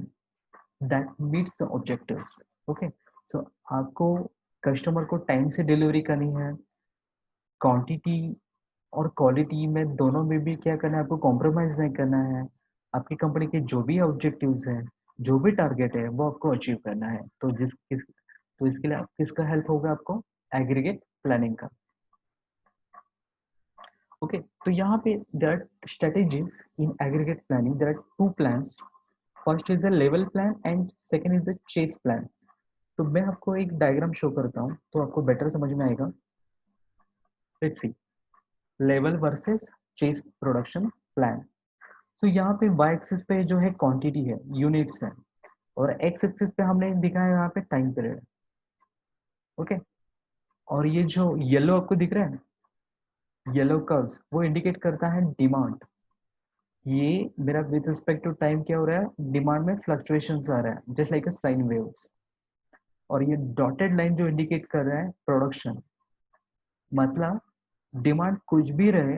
that meets the objectives. Okay, तो आपको कस्टमर को टाइम से डिलीवरी करनी है, क्वांटिटी और क्वालिटी में दोनों में भी क्या करना है, आपको कॉम्प्रोमाइज नहीं करना है। आपकी कंपनी के जो भी ऑब्जेक्टिव्स हैं, जो भी टारगेट है वो आपको अचीव करना है। तो तो इसके लिए किसका हेल्प होगा आपको, एग्रीगेट प्लानिंग का। ओके, तो यहाँ पे there are strategies in aggregate planning, there are two plans. First is a level plan and second is a chase plan. तो मैं आपको एक डायग्राम शो करता हूँ तो आपको बेटर समझ में आएगा। Let's see, level versus chase production plan. तो यहाँ पे वाई एक्सिस पे जो है क्वांटिटी है, यूनिट्स है, और एक्स एक्सिस पे हमने दिखाया यहाँ पे टाइम पीरियड। ओके। और ये जो येलो आपको दिख रहा है, येलो कर्व्स, वो इंडिकेट करता है डिमांड। ये मेरा विद रिस्पेक्ट टू टाइम क्या हो रहा है, डिमांड में फ्लक्चुएशंस आ रहा है, just like a sine waves. और ये डॉटेड लाइन जो इंडिकेट कर रहा है प्रोडक्शन, मतलब डिमांड कुछ भी रहे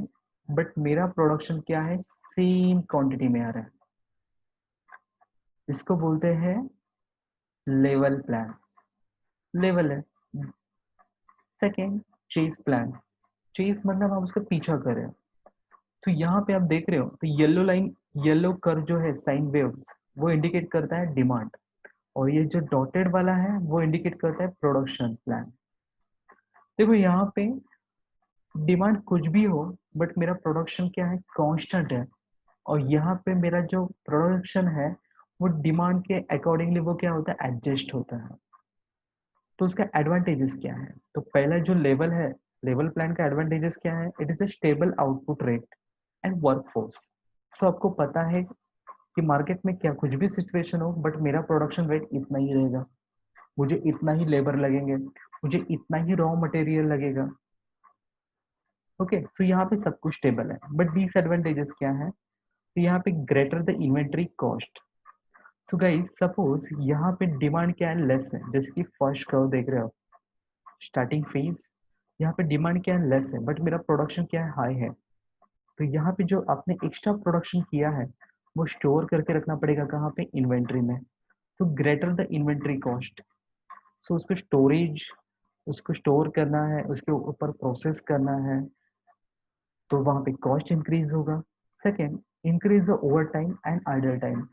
बट मेरा प्रोडक्शन क्या है, सेम क्वांटिटी में आ रहा है। इसको बोलते हैं लेवल प्लान। लेवल है। Second, chase plan. चेस मतलब आप उसका पीछा कर रहे हो। तो यहाँ पे आप देख रहे हो तो येलो लाइन, येलो कर्व जो है साइन वेव्स, वो इंडिकेट करता है डिमांड। और ये जो डॉटेड वाला है वो इंडिकेट करता है प्रोडक्शन प्लान। देखो यहाँ पे डिमांड कुछ भी हो बट मेरा प्रोडक्शन क्या है, कांस्टेंट है। और यहाँ पे मेरा जो प्रोडक्शन है वो डिमांड के अकॉर्डिंगली वो क्या होता है, एडजस्ट होता है। तो उसका एडवांटेजेस क्या है, तो पहला जो लेवल है, लेवल प्लान का एडवांटेजेस क्या है, it is a stable output rate and workforce. So आपको पता है कि मार्केट में क्या कुछ भी सिचुएशन हो बट मेरा प्रोडक्शन रेट इतना ही रहेगा, मुझे इतना ही लेबर लगेंगे, मुझे इतना ही रॉ मटेरियल लगेगा। ओके, तो यहाँ पे सब कुछ स्टेबल है। बट डिसएडवांटेजेस क्या है, तो यहाँ पे ग्रेटर द इन्वेंट्री कॉस्ट। तो गाइस सपोज यहाँ पे डिमांड क्या है, लेस है, जैसे कि फर्स्ट कर्व देख रहे हो, स्टार्टिंग फेज, यहाँ पे डिमांड क्या है, लेस है, बट मेरा प्रोडक्शन क्या है, हाई है। तो यहाँ पे जो आपने एक्स्ट्रा प्रोडक्शन किया है वो स्टोर करके रखना पड़ेगा कहाँ पे, इन्वेंट्री में। तो ग्रेटर द इन्वेंट्री कॉस्ट, सो उसको स्टोरेज, उसको स्टोर करना है, उसके ऊपर प्रोसेस करना है, तो वहां पे कॉस्ट इंक्रीज होगा। Second, increase the over time and idle time.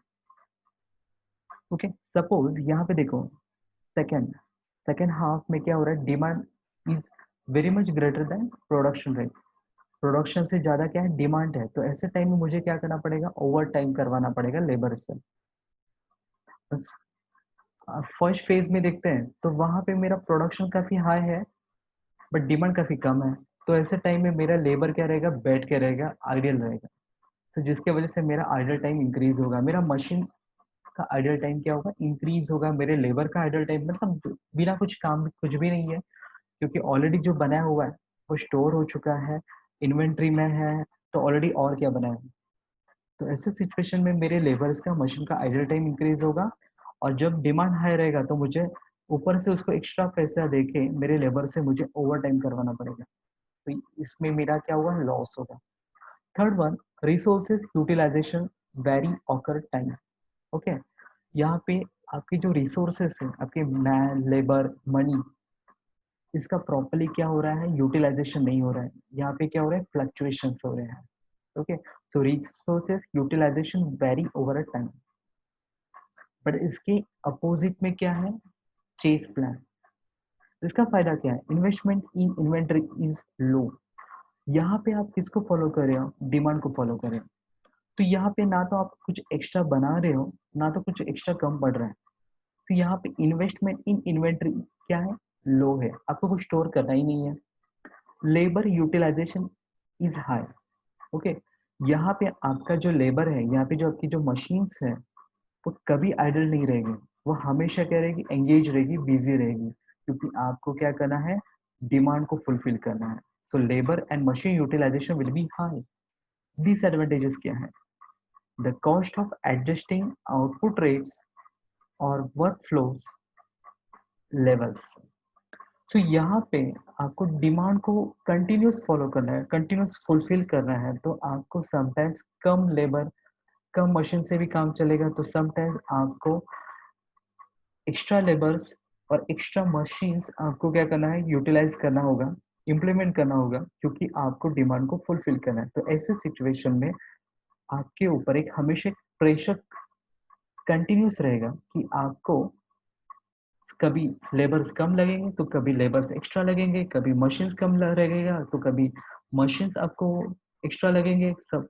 Okay, suppose यहाँ पे देखो, सेकेंड सेकेंड हाफ में क्या हो रहा है, demand is very much greater than production rate. Production से ज्यादा क्या है, डिमांड है। तो ऐसे टाइम में मुझे क्या करना पड़ेगा, ओवर टाइम करवाना पड़ेगा लेबर से। बस फर्स्ट फेज में देखते हैं तो वहां पे मेरा प्रोडक्शन काफी हाई है बट डिमांड काफी कम है। तो ऐसे टाइम में मेरा लेबर क्या रहेगा, बैठ के रहेगा, आइडियल रहेगा। तो जिसके वजह से मेरा आइडल टाइम इंक्रीज होगा, मेरा मशीन का आइडल टाइम क्या होगा, इंक्रीज होगा। मेरे लेबर का आइडल टाइम मतलब बिना कुछ काम कुछ भी नहीं है, क्योंकि ऑलरेडी जो बनाया हुआ है वो स्टोर हो चुका है, इन्वेंट्री में है। तो ऑलरेडी और क्या बना है। तो ऐसे सिचुएशन में मेरे लेबर्स का, मशीन का आइडल टाइम इंक्रीज होगा। और जब डिमांड हाई रहेगा तो मुझे ऊपर से उसको एक्स्ट्रा पैसा देके मेरे लेबर से मुझे ओवर टाइम करवाना पड़ेगा। तो इसमें मेरा क्या हुआ, लॉस होगा। Third one, resources utilization vary occur time. Okay, यहाँ पे आपके जो रिसोर्सेस है, आपके मैन, लेबर, मनी, इसका प्रॉपरली क्या हो रहा है, यूटिलाइजेशन नहीं हो रहा है। यहाँ पे क्या हो रहा है, फ्लक्चुएशन हो रहे हैं। ओके, तो resources utilization vary over a time. But इसके अपोजिट में क्या है, चेस प्लान। इसका फायदा क्या है, investment in inventory is low. यहाँ पे आप किसको फॉलो कर रहे हो, डिमांड को फॉलो कर रहे हो। तो यहाँ पे ना तो आप कुछ एक्स्ट्रा बना रहे हो, ना तो कुछ एक्स्ट्रा कम पड़ रहा है। तो यहाँ पे इन्वेस्टमेंट इन इन्वेंटरी क्या है, लो है, आपको कुछ स्टोर करना ही नहीं है। Labour utilization is high. Okay, यहाँ पे आपका जो लेबर है, यहाँ पे जो आपकी जो मशीन्स है, वो कभी आइडल नहीं रहेगी। वो हमेशा क्या रहेगी, एंगेज रहेगी, बिजी रहेगी, क्योंकि आपको क्या करना है, डिमांड को फुलफिल करना है। तो labour and machine utilization will be high. Disadvantages क्या है, the cost of adjusting output rates और वर्क फ्लोज लेवल्स। तो यहाँ पे आपको डिमांड को कंटिन्यूस फॉलो करना है, कंटिन्यूस फुलफिल करना है। तो आपको समटाइम्स कम लेबर, कम मशीन से भी काम चलेगा, तो समटाइम्स आपको एक्स्ट्रा लेबर्स और एक्स्ट्रा मशीन्स आपको क्या करना है, यूटिलाइज करना होगा, इम्प्लीमेंट करना होगा, क्योंकि आपको डिमांड को फुलफिल करना है। तो ऐसे सिचुएशन में आपके ऊपर एक हमेशा प्रेशर कंटिन्यूस रहेगा कि आपको कभी लेबर्स कम लगेंगे तो कभी लेबर्स एक्स्ट्रा लगेंगे, कभी मशीन्स कम लगेगा तो कभी मशीन्स आपको एक्स्ट्रा लगेंगे। सब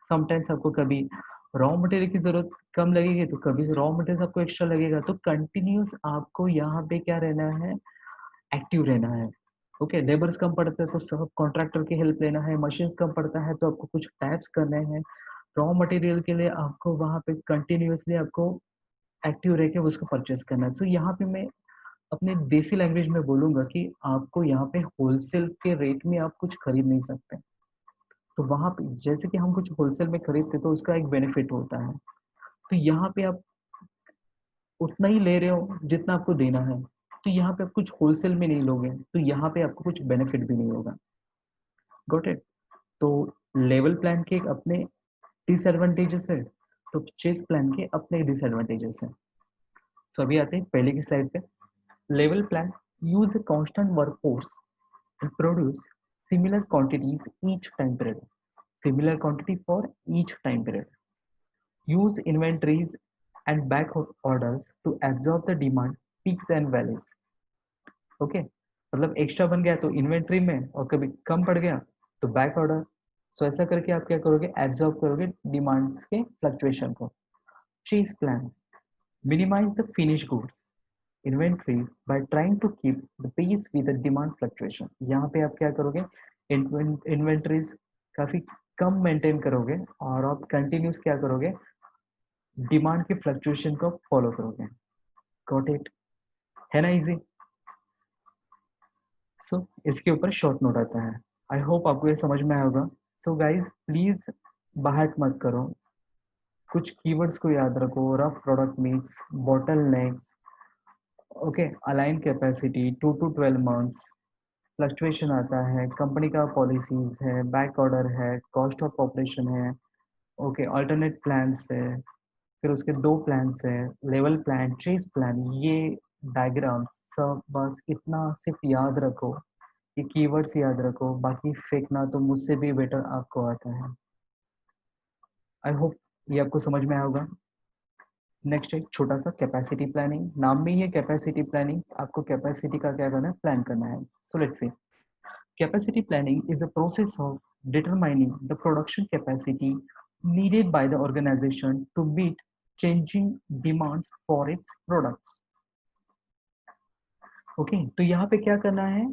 समटाइम्स आपको कभी रॉ मटेरियल की जरूरत कम लगेगी तो कभी रॉ मटेरियल आपको एक्स्ट्रा लगेगा। तो कंटिन्यूस आपको यहाँ पे क्या रहना है, एक्टिव रहना है। ओके, लेबर्स कम पड़ता है तो सब कॉन्ट्रैक्टर की हेल्प लेना है, मशीन्स कम पड़ता है तो आपको कुछ टैप्स करने हैं। रॉ मटेरियल के लिए आपको वहाँ पे कंटिन्यूसली आपको एक्टिव रह के उसको परचेस करना है। सो यहाँ पे मैं अपने देसी लैंग्वेज में बोलूंगा कि आपको यहाँ पे होलसेल के रेट में आप कुछ खरीद नहीं सकते। तो वहां पे जैसे कि हम कुछ होलसेल में खरीदते तो उसका एक बेनिफिट होता है। तो यहाँ पे आप उतना ही ले रहे हो जितना आपको देना है, तो यहाँ पे आप कुछ होलसेल में नहीं लोगे तो यहाँ पे आपको कुछ बेनिफिट भी नहीं होगा। Got it. तो लेवल प्लान के अपने डिसएडवांटेजेस है, तो परचेज प्लान के अपने डिसएडवांटेजेस हैं। तो अभी आते हैं पहले की स्लाइड पे। Level plan use a constant workforce and produce similar quantities each time period. Similar quantity for each time period. Use inventories and back orders to absorb the demand peaks and valleys. Okay मतलब एक्स्ट्रा बन गया तो इन्वेंट्री में और कभी कम पड़ गया तो बैक ऑर्डर। सो ऐसा करके आप क्या करोगे, एब्जॉर्ब करोगे डिमांड्स के फ्लक्चुएशन को। Chase plan minimize the finish goods inventories by trying to keep the pace with the demand fluctuation. यहाँ पे आप क्या करोगे, इन्वेंट्रीज काफी कम मेंटेन करोगे और आप कंटिन्यूस क्या करोगे, डिमांड की फ्लक्चुएशन को फॉलो करोगे। गॉट इट, है ना इजी। सो इसके ऊपर शॉर्ट नोट आता है। आई होप आपको ये समझ में आया होगा। तो गाइज प्लीज बाहट मत करो, कुछ कीवर्ड्स को याद रखो। Rough product mix, bottle next, okay, align capacity 2 to 12 months, fluctuation आता है, कंपनी का पॉलिसीज है, बैक ऑर्डर है, कॉस्ट ऑफ ऑपरेशन है, ओके, अल्टरनेट प्लान्स है, फिर उसके दो प्लान्स है, लेवल प्लान, ट्रेस प्लान। ये डायग्राम सब बस इतना सिर्फ याद रखो, ये कीवर्ड्स याद रखो, बाकी फेंकना तो मुझसे भी बेटर आपको आता है। आई होप ये आपको समझ में आया होगा। नेक्स्ट एक छोटा सा कैपेसिटी प्लानिंग, नाम में ही है कैपेसिटी प्लानिंग, आपको कैपेसिटी का क्या करना है, प्लान करना है। So let's see, capacity planning is a process of determining the production capacity needed by the organization to meet changing demands for its products. Okay तो यहाँ पे क्या करना है,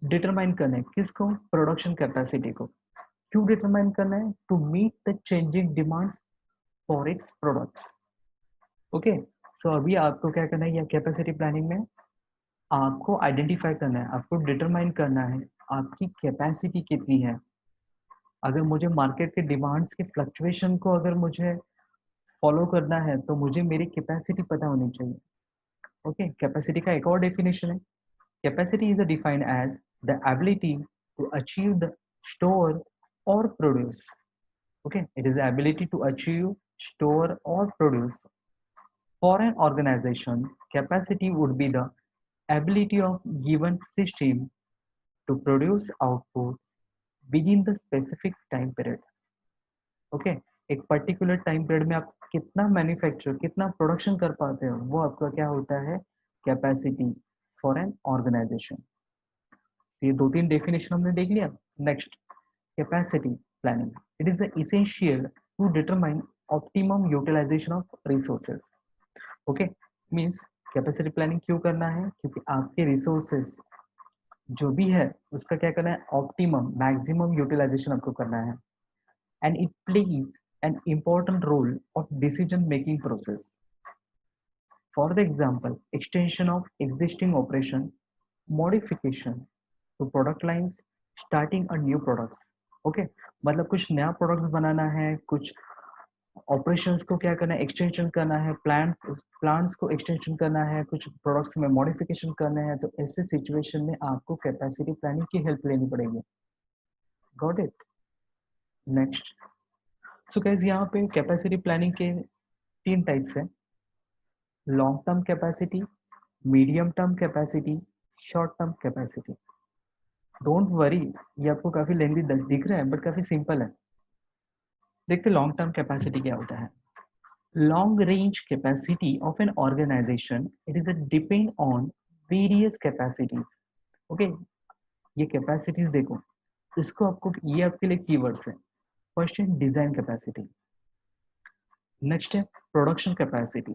डिटरमाइन करना है किसको, प्रोडक्शन कैपेसिटी को। क्यों डिटरमाइन करना है, to meet the changing demands for its product. Okay so अभी आपको क्या करना है, या कैपेसिटी प्लानिंग में आपको आइडेंटिफाई करना है, आपको डिटरमाइन करना है आपकी कैपेसिटी कितनी है। अगर मुझे मार्केट के डिमांड्स के फ्लक्चुएशन को अगर मुझे फॉलो करना है तो मुझे मेरी कैपेसिटी पता होनी चाहिए। ओके कैपेसिटी का एक और डेफिनेशन है, capacity is defined as the ability to achieve the store or produce. Okay it is ability to achieve store or produce for an organisation. Capacity would be the ability of given system to produce output within the specific time period. Okay एक पर्टिकुलर टाइम पीरियड में आप कितना मैन्युफैक्चर, कितना प्रोडक्शन कर पाते हो, वो आपका क्या होता है, कैपेसिटी फॉर एन ऑर्गेनाइजेशन। ये दो तीन डेफिनेशन हमने देख लिया। Next capacity planning, it is the essential to determine optimum utilization of resources. Okay means capacity planning क्यों करना है, क्योंकि आपके रिसोर्सेज जो भी है उसका क्या करना है, ऑप्टिमम मैक्सिमम यूटिलाइजेशन आपको करना है। and it plays an important role of decision making process. For the example, extension of existing operation, modification to product lines, starting a new product. Okay मतलब कुछ नया प्रोडक्ट्स बनाना है, कुछ ऑपरेशंस को क्या करना है, एक्सटेंशन करना है, प्लांट्स को एक्सटेंशन करना है, कुछ प्रोडक्ट्स में मॉडिफिकेशन करना है, तो ऐसे सिचुएशन में आपको कैपेसिटी प्लानिंग की हेल्प लेनी पड़ेगी। Got it. Next so guys यहाँ पे कैपेसिटी प्लानिंग के तीन टाइप्स हैं, long term capacity, medium term capacity, short term capacity. Don't worry, ये आपको काफी लेंथी दिख रहा है बट काफी सिंपल है। देखते लॉन्ग टर्म कैपेसिटी क्या होता है। Long range capacity of an organization, it is depend on various capacities. Okay ये कैपेसिटीज देखो, इसको आपको, ये आपके लिए कीवर्ड्स है। फर्स्ट है डिजाइन कैपेसिटी, नेक्स्ट है प्रोडक्शन कैपेसिटी,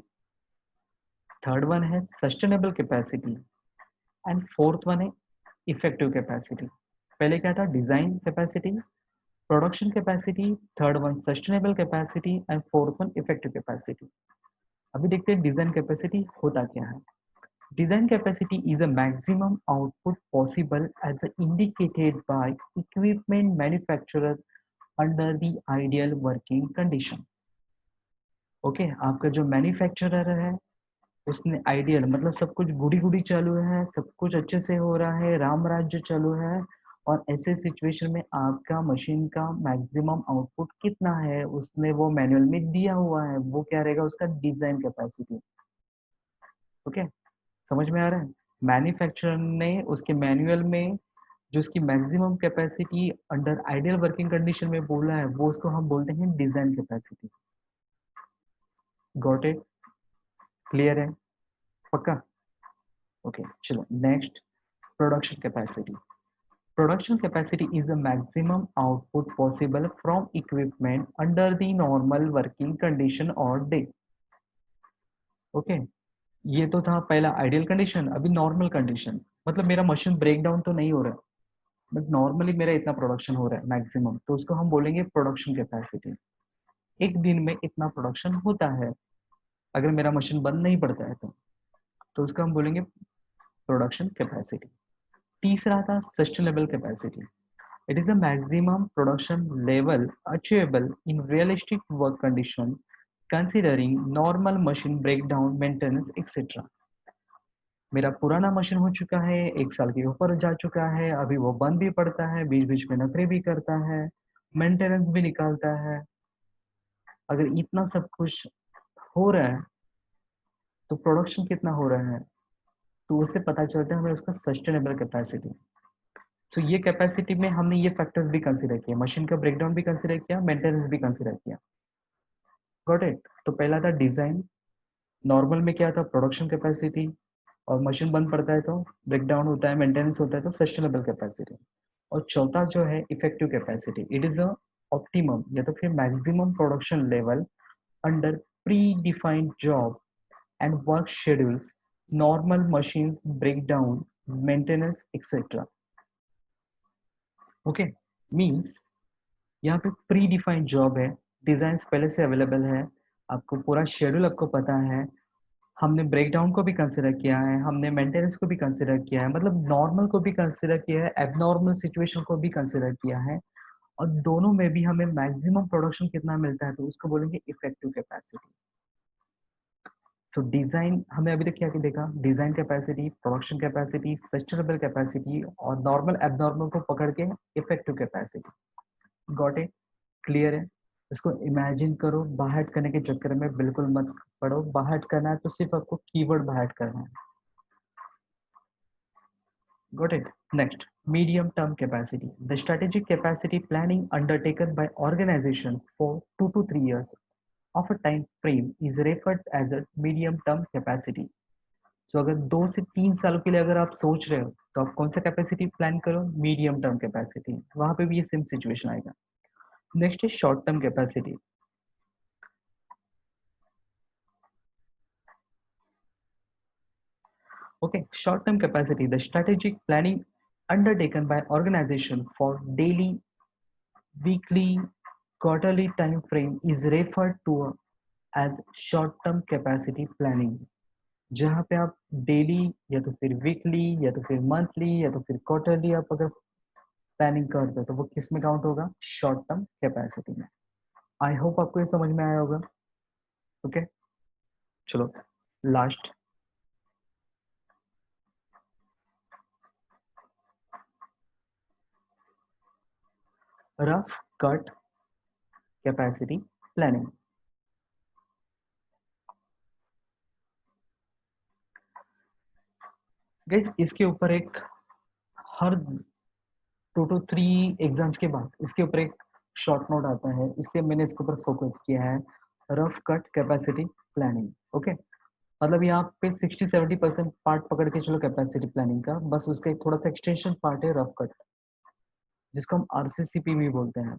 थर्ड वन है sustainable capacity and fourth one है इफेक्टिव कैपेसिटी। पहले क्या था, design capacity, production capacity, third one sustainable capacity and fourth one effective capacity. अभी देखते हैं डिजाइन कैपेसिटी होता क्या है। Design capacity is a maximum output possible as indicated by equipment manufacturer under the ideal working condition. Okay आपका जो मैन्युफैक्चरर है उसने आइडियल मतलब सब कुछ गुड़ी गुड़ी चालू है, सब कुछ अच्छे से हो रहा है, राम राज्य चालू है, और ऐसे सिचुएशन में आपका मशीन का मैक्सिमम आउटपुट कितना है उसने वो मैनुअल में दिया हुआ है, वो क्या रहेगा उसका डिजाइन कैपेसिटी। ओके समझ में आ रहा है? मैन्युफैक्चरर ने उसके मैनुअल में जो उसकी maximum capacity under ideal working condition में बोला है वो उसको हम बोलते हैं design capacity. Got it? Clear है? पक्का? ओके चलो next, production capacity. Production capacity is the maximum output possible from equipment under the normal working condition or day. Okay ये तो था पहला आइडियल कंडीशन, अभी नॉर्मल कंडीशन मतलब मेरा मशीन ब्रेक डाउन तो नहीं हो रहा है, बट नॉर्मली मेरा इतना प्रोडक्शन हो रहा है मैक्सिमम, तो उसको हम बोलेंगे प्रोडक्शन कैपेसिटी। एक दिन में इतना प्रोडक्शन होता है अगर मेरा मशीन बंद नहीं पड़ता है तो उसको हम बोलेंगे प्रोडक्शन कैपेसिटी। तीसरा था sustainable capacity. It is a maximum production level achievable in realistic work condition considering normal machine breakdown, maintenance, etc. मेरा पुराना मशीन हो चुका है, 1 साल के ऊपर जा चुका है, अभी वो बंद भी पड़ता है, बीच बीच में नखरे भी करता है, मेंटेनेंस भी निकालता है। अगर इतना सब कुछ हो रहा है तो प्रोडक्शन कितना हो रहा है, तो उससे पता चलता है हमें उसका सस्टेनेबल कैपेसिटी। तो ये कैपेसिटी में हमने ये फैक्टर्स भी कंसिडर किया, मशीन का ब्रेकडाउन भी कंसिडर किया, मेंटेनेंस भी कंसिडर किया। Got it? तो पहला था डिजाइन, नॉर्मल में क्या था प्रोडक्शन कैपेसिटी, और मशीन बंद पड़ता है तो ब्रेकडाउन होता है, मेंटेनेंस होता है तो सस्टेनेबल कैपेसिटी। और चौथा जो है effective capacity, it is a optimum या तो फिर maximum production level under pre defined job and work schedules, normal machines breakdown, maintenance etcetera. Okay means यहाँ पे प्री डिफाइंड जॉब है, डिजाइन पहले से अवेलेबल है, आपको पूरा शेड्यूल आपको पता है, हमने ब्रेकडाउन को भी कंसिडर किया है, हमने मेंटेनेंस को भी कंसिडर किया है, मतलब नॉर्मल को भी कंसिडर किया है, एबनॉर्मल सिचुएशन को भी कंसिडर किया है, और दोनों में भी हमें मैक्सिमम प्रोडक्शन कितना मिलता है तो उसको बोलेंगे इफेक्टिव कैपेसिटी। तो डिजाइन हमने अभी तक क्या क्या देखा, design capacity, production capacity, sustainable capacity, और नॉर्मल एबनॉर्मल को पकड़ के effective capacity. Got it? Clear है? इसको इमेजिन करो, बाहर करने के चक्कर में बिल्कुल मत पड़ो, बाहर करना है तो सिर्फ आपको कीवर्ड बाहर करना है। Got it? Next, medium-term capacity. The strategic capacity planning undertaken by organization for 2 to 3 years of a time frame is referred as a medium-term capacity. So अगर 2 से 3 सालों के लिए अगर आप सोच रहे हो तो आप कौन सा कैपेसिटी प्लान करो, मीडियम टर्म कैपेसिटी, वहां पे भी ये सेम सिचुएशन आएगा। नेक्स्ट है short term capacity. Okay, short-term capacity, the strategic planning undertaken by organization for daily, weekly, quarterly time frame is referred to as short-term capacity planning. जहाँ पे आप डेली या तो फिर वीकली या तो फिर मंथली या तो फिर क्वार्टरली आप अगर प्लानिंग करते हो तो वो किस में काउंट होगा, शॉर्ट टर्म कैपेसिटी में। आई होप आपको ये समझ में आया होगा। ओके चलो last, rough cut capacity planning. Guys इसके ऊपर एक हर 2 to 3 एग्जाम्स के बाद इसके ऊपर एक शॉर्ट नोट आता है, इसलिए मैंने इसके ऊपर फोकस किया है, rough cut capacity planning. Okay मतलब यहाँ पे 60-70% पार्ट पकड़ के चलो कैपेसिटी प्लानिंग का, बस उसका एक थोड़ा सा एक्सटेंशन पार्ट है रफ कट, जिसको हम आरसीसीपी भी बोलते हैं।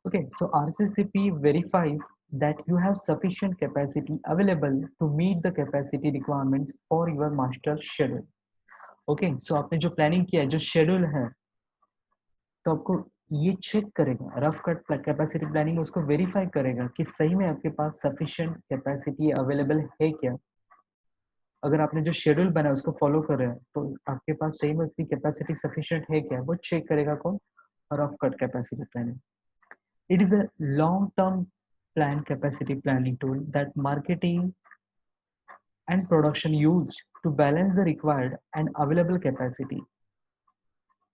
Okay so RCCP verifies that you have sufficient capacity available to meet the capacity requirements for your master schedule. Okay so आपने जो प्लानिंग किया है, जो शेड्यूल है, तो आपको ये चेक करेगा, रफ कट कैपेसिटी प्लानिंग उसको वेरीफाई करेगा कि सही में आपके पास सफिशिएंट कैपेसिटी अवेलेबल है क्या। अगर आपने जो शेड्यूल बनाया उसको फॉलो कर रहे हैं तो आपके पास सही में उतनी कैपेसिटी सफिशिएंट है क्या, वो चेक करेगा कौन, rough cut capacity planning. It is a long term plan capacity planning tool that marketing and production use to balance the required and available capacity.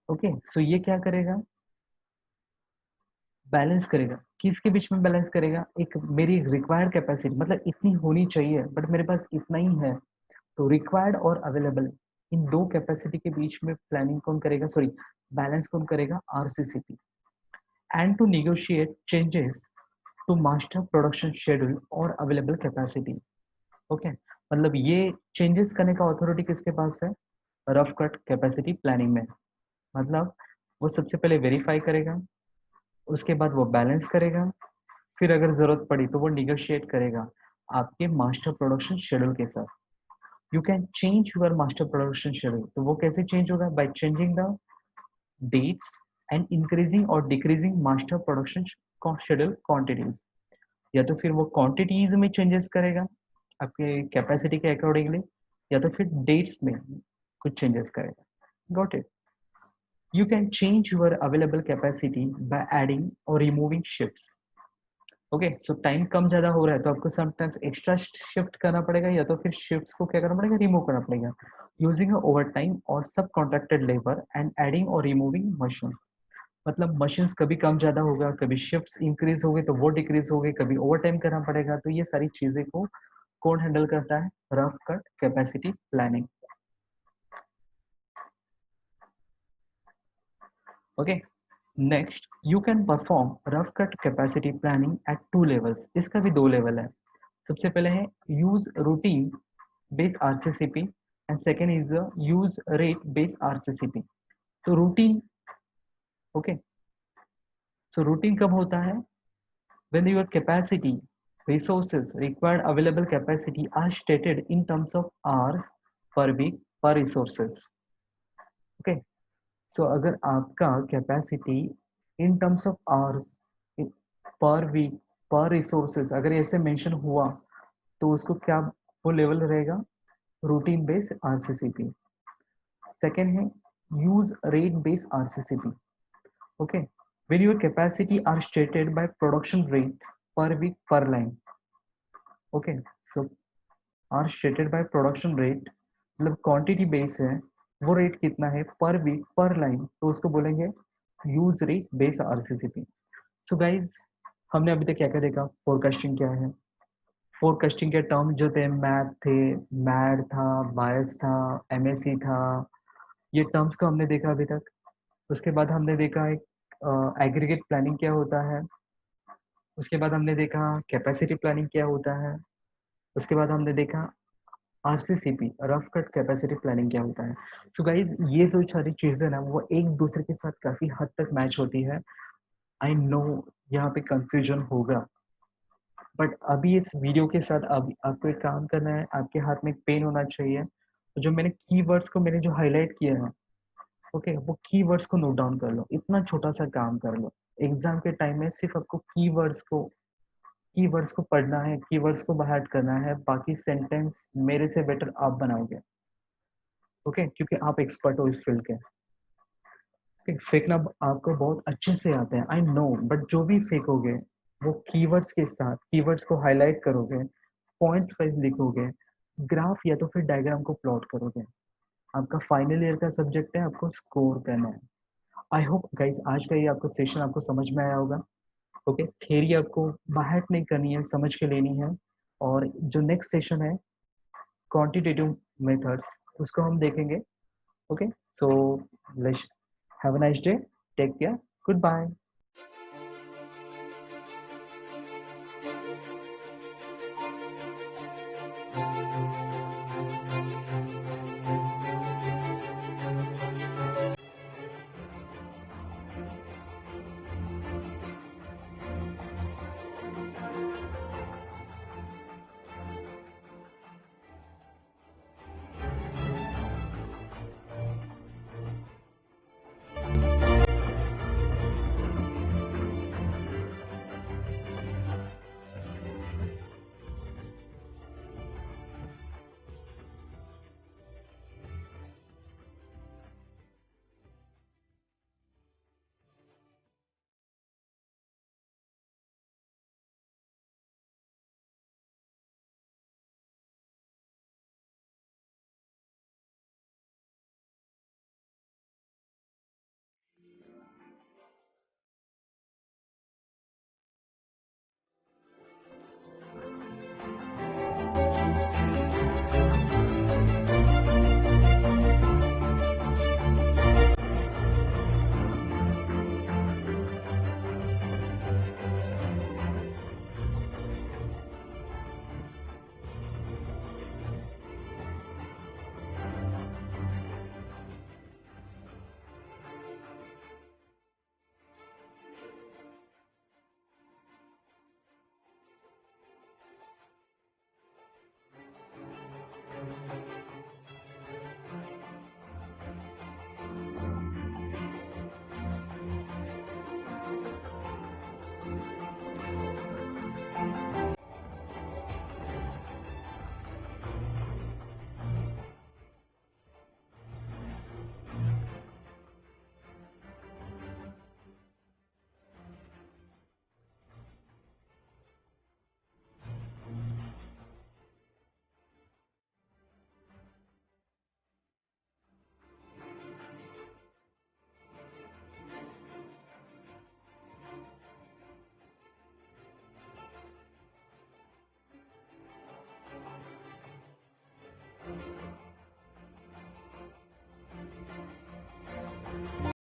Okay so ये क्या करेगा, बैलेंस करेगा, किसके बीच में बैलेंस करेगा, एक मेरी रिक्वायर्ड कैपेसिटी मतलब इतनी होनी चाहिए बट मेरे पास इतना ही है, तो रिक्वायर्ड और अवेलेबल इन दो कैपेसिटी के बीच में प्लानिंग कौन करेगा, सॉरी बैलेंस कौन करेगा, RCCP. And to negotiate changes to master production schedule or available capacity. Okay मतलब ये चेंजेस करने का अथॉरिटी किसके पास है, रफ कट कैपेसिटी प्लानिंग में। मतलब वो सबसे पहले वेरीफाई करेगा, उसके बाद वो बैलेंस करेगा, फिर अगर जरूरत पड़ी तो वो निगोशिएट करेगा आपके मास्टर प्रोडक्शन शेड्यूल के साथ। You can change your master production schedule, तो वो कैसे चेंज होगा, by changing the dates and increasing or decreasing master production schedule quantities. या तो फिर वो क्वांटिटीज में चेंजेस करेगा आपके कैपेसिटी के अकॉर्डिंगली, या तो फिर डेट्स में कुछ चेंजेस करेगा। Got it. You can change your available capacity by adding or removing shifts. Okay so time कम ज्यादा हो रहा है तो आपको समटाइम्स एक्स्ट्रा शिफ्ट करना पड़ेगा, या तो फिर शिफ्ट्स को क्या करना पड़ेगा, रिमूव करना पड़ेगा यूजिंग ओवर टाइम और सब contracted labour and adding or removing machine. मतलब मशीन्स कभी कम ज्यादा होगा, कभी शिफ्ट्स इंक्रीज हो गए तो वो डिक्रीज हो गए, कभी ओवर टाइम करना पड़ेगा, तो ये सारी चीजें को कौन हैंडल करता है, rough cut capacity planning. Okay next you can perform rough cut capacity planning at 2 levels, इसका भी 2 लेवल है। सबसे पहले है use routine based RCCP and second is use rate based RCCP. तो रूटीन, ओके सो रूटीन कब होता है, when your capacity, resources, required available capacity are stated in terms of hours per week per resources. Okay, so अगर आपका capacity in terms of hours per week per resources अगर ऐसे मेंशन हुआ तो उसको क्या वो लेवल रहेगा, रूटीन बेस्ड आरसीसीपी। सेकेंड है use rate based RCCP. Okay when your capacity are stated by production rate per week per line. Okay so are stated by production rate मतलब क्वांटिटी बेस है, वो रेट कितना है पर वीक पर लाइन, तो उसको बोलेंगे use rate base RCCP. So guys हमने अभी तक क्या क्या देखा, फोरकास्टिंग क्या है, फोरकास्टिंग के टर्म जो थे मैथ थे, मैड था, बायस था, एमएससी था, ये टर्म्स को हमने देखा अभी तक। उसके बाद हमने देखा एक एग्रीगेट प्लानिंग क्या होता है, उसके बाद हमने देखा कैपेसिटी प्लानिंग क्या होता है, उसके बाद हमने देखा आरसीसीपी रफ कट कैपेसिटी प्लानिंग क्या होता है। सो गाइज ये जो सारी चीजें ना वो एक दूसरे के साथ काफी हद तक मैच होती है। आई नो यहाँ पे कंफ्यूजन होगा, बट अभी इस वीडियो के साथ अब आपको एक काम करना है, आपके हाथ में एक पेन होना चाहिए, तो जो मैंने कीवर्ड्स को मैंने जो हाईलाइट किया है, ओके वो कीवर्ड्स को नोट डाउन कर लो, इतना छोटा सा काम कर लो। एग्जाम के टाइम में सिर्फ आपको कीवर्ड्स को पढ़ना है, कीवर्ड्स को बाहर करना है, बाकी सेंटेंस मेरे से बेटर आप बनाओगे। ओके क्योंकि आप एक्सपर्ट हो इस फील्ड के। फेंकना आपको बहुत अच्छे से आता है आई नो, बट जो भी फेंकोगे वो कीवर्ड्स के साथ, कीवर्ड्स को हाईलाइट करोगे, पॉइंट्स वाइज लिखोगे, ग्राफ या तो फिर डायग्राम को प्लॉट करोगे, आपका फाइनल ईयर का सब्जेक्ट है, आपको स्कोर करना है। आई होप गाइज आज का ये आपको सेशन आपको समझ में आया होगा। ओके थियरी आपको बाहर नहीं करनी है, समझ के लेनी है। और जो नेक्स्ट सेशन है क्वांटिटेटिव मेथड्स उसको हम देखेंगे। Okay so let's have a nice day, take care, good bye.